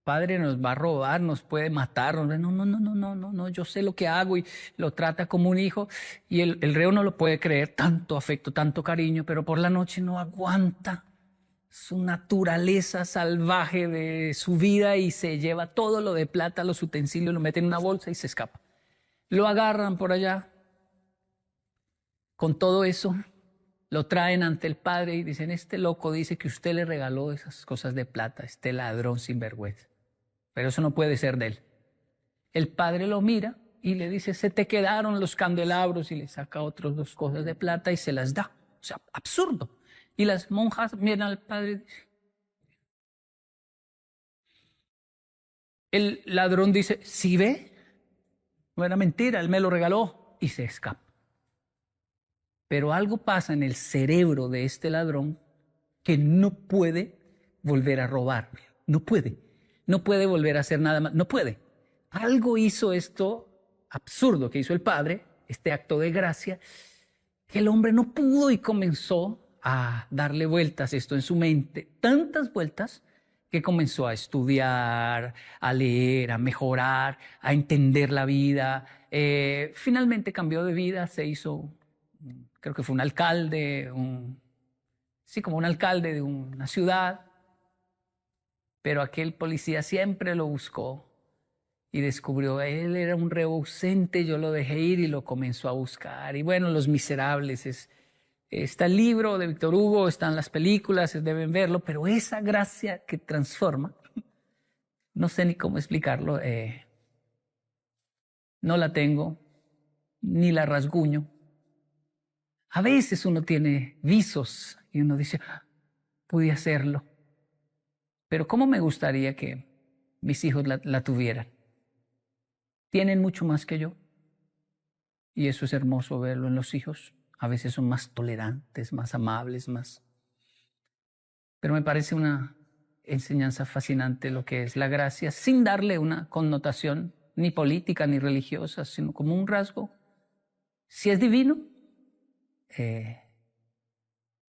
padre, nos va a robar, nos puede matar. No, yo sé lo que hago, y lo trata como un hijo. Y el reo no lo puede creer, tanto afecto, tanto cariño, pero por la noche no aguanta su naturaleza salvaje de su vida y se lleva todo lo de plata, los utensilios, lo mete en una bolsa y se escapa. Lo agarran por allá. Con todo eso, lo traen ante el padre y dicen, este loco dice que usted le regaló esas cosas de plata, este ladrón sinvergüenza. Pero eso no puede ser de él. El padre lo mira y le dice, se te quedaron los candelabros, y le saca otras 2 cosas de plata y se las da. O sea, absurdo. Y las monjas miran al padre y dicen, el ladrón dice, ¿sí ve? No era mentira, él me lo regaló, y se escapa. Pero algo pasa en el cerebro de este ladrón que no puede volver a robar. No puede volver a hacer nada más. No puede. Algo hizo esto absurdo que hizo el padre, este acto de gracia, que el hombre no pudo y comenzó a darle vueltas esto en su mente. Tantas vueltas que comenzó a estudiar, a leer, a mejorar, a entender la vida. Finalmente cambió de vida, se hizo, creo que fue un alcalde, como un alcalde de una ciudad. Pero aquel policía siempre lo buscó y descubrió, él era un reo ausente, yo lo dejé ir y lo comenzó a buscar. Y bueno, Los Miserables, está el libro de Víctor Hugo, están las películas, deben verlo, pero esa gracia que transforma, no sé ni cómo explicarlo, no la tengo, ni la rasguño. A veces uno tiene visos y uno dice, pude hacerlo. Pero ¿cómo me gustaría que mis hijos la tuvieran? Tienen mucho más que yo. Y eso es hermoso verlo en los hijos. A veces son más tolerantes, más amables, más... Pero me parece una enseñanza fascinante lo que es la gracia, sin darle una connotación ni política ni religiosa, sino como un rasgo. Si es divino,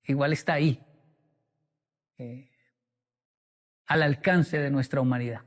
igual está ahí. Al alcance de nuestra humanidad.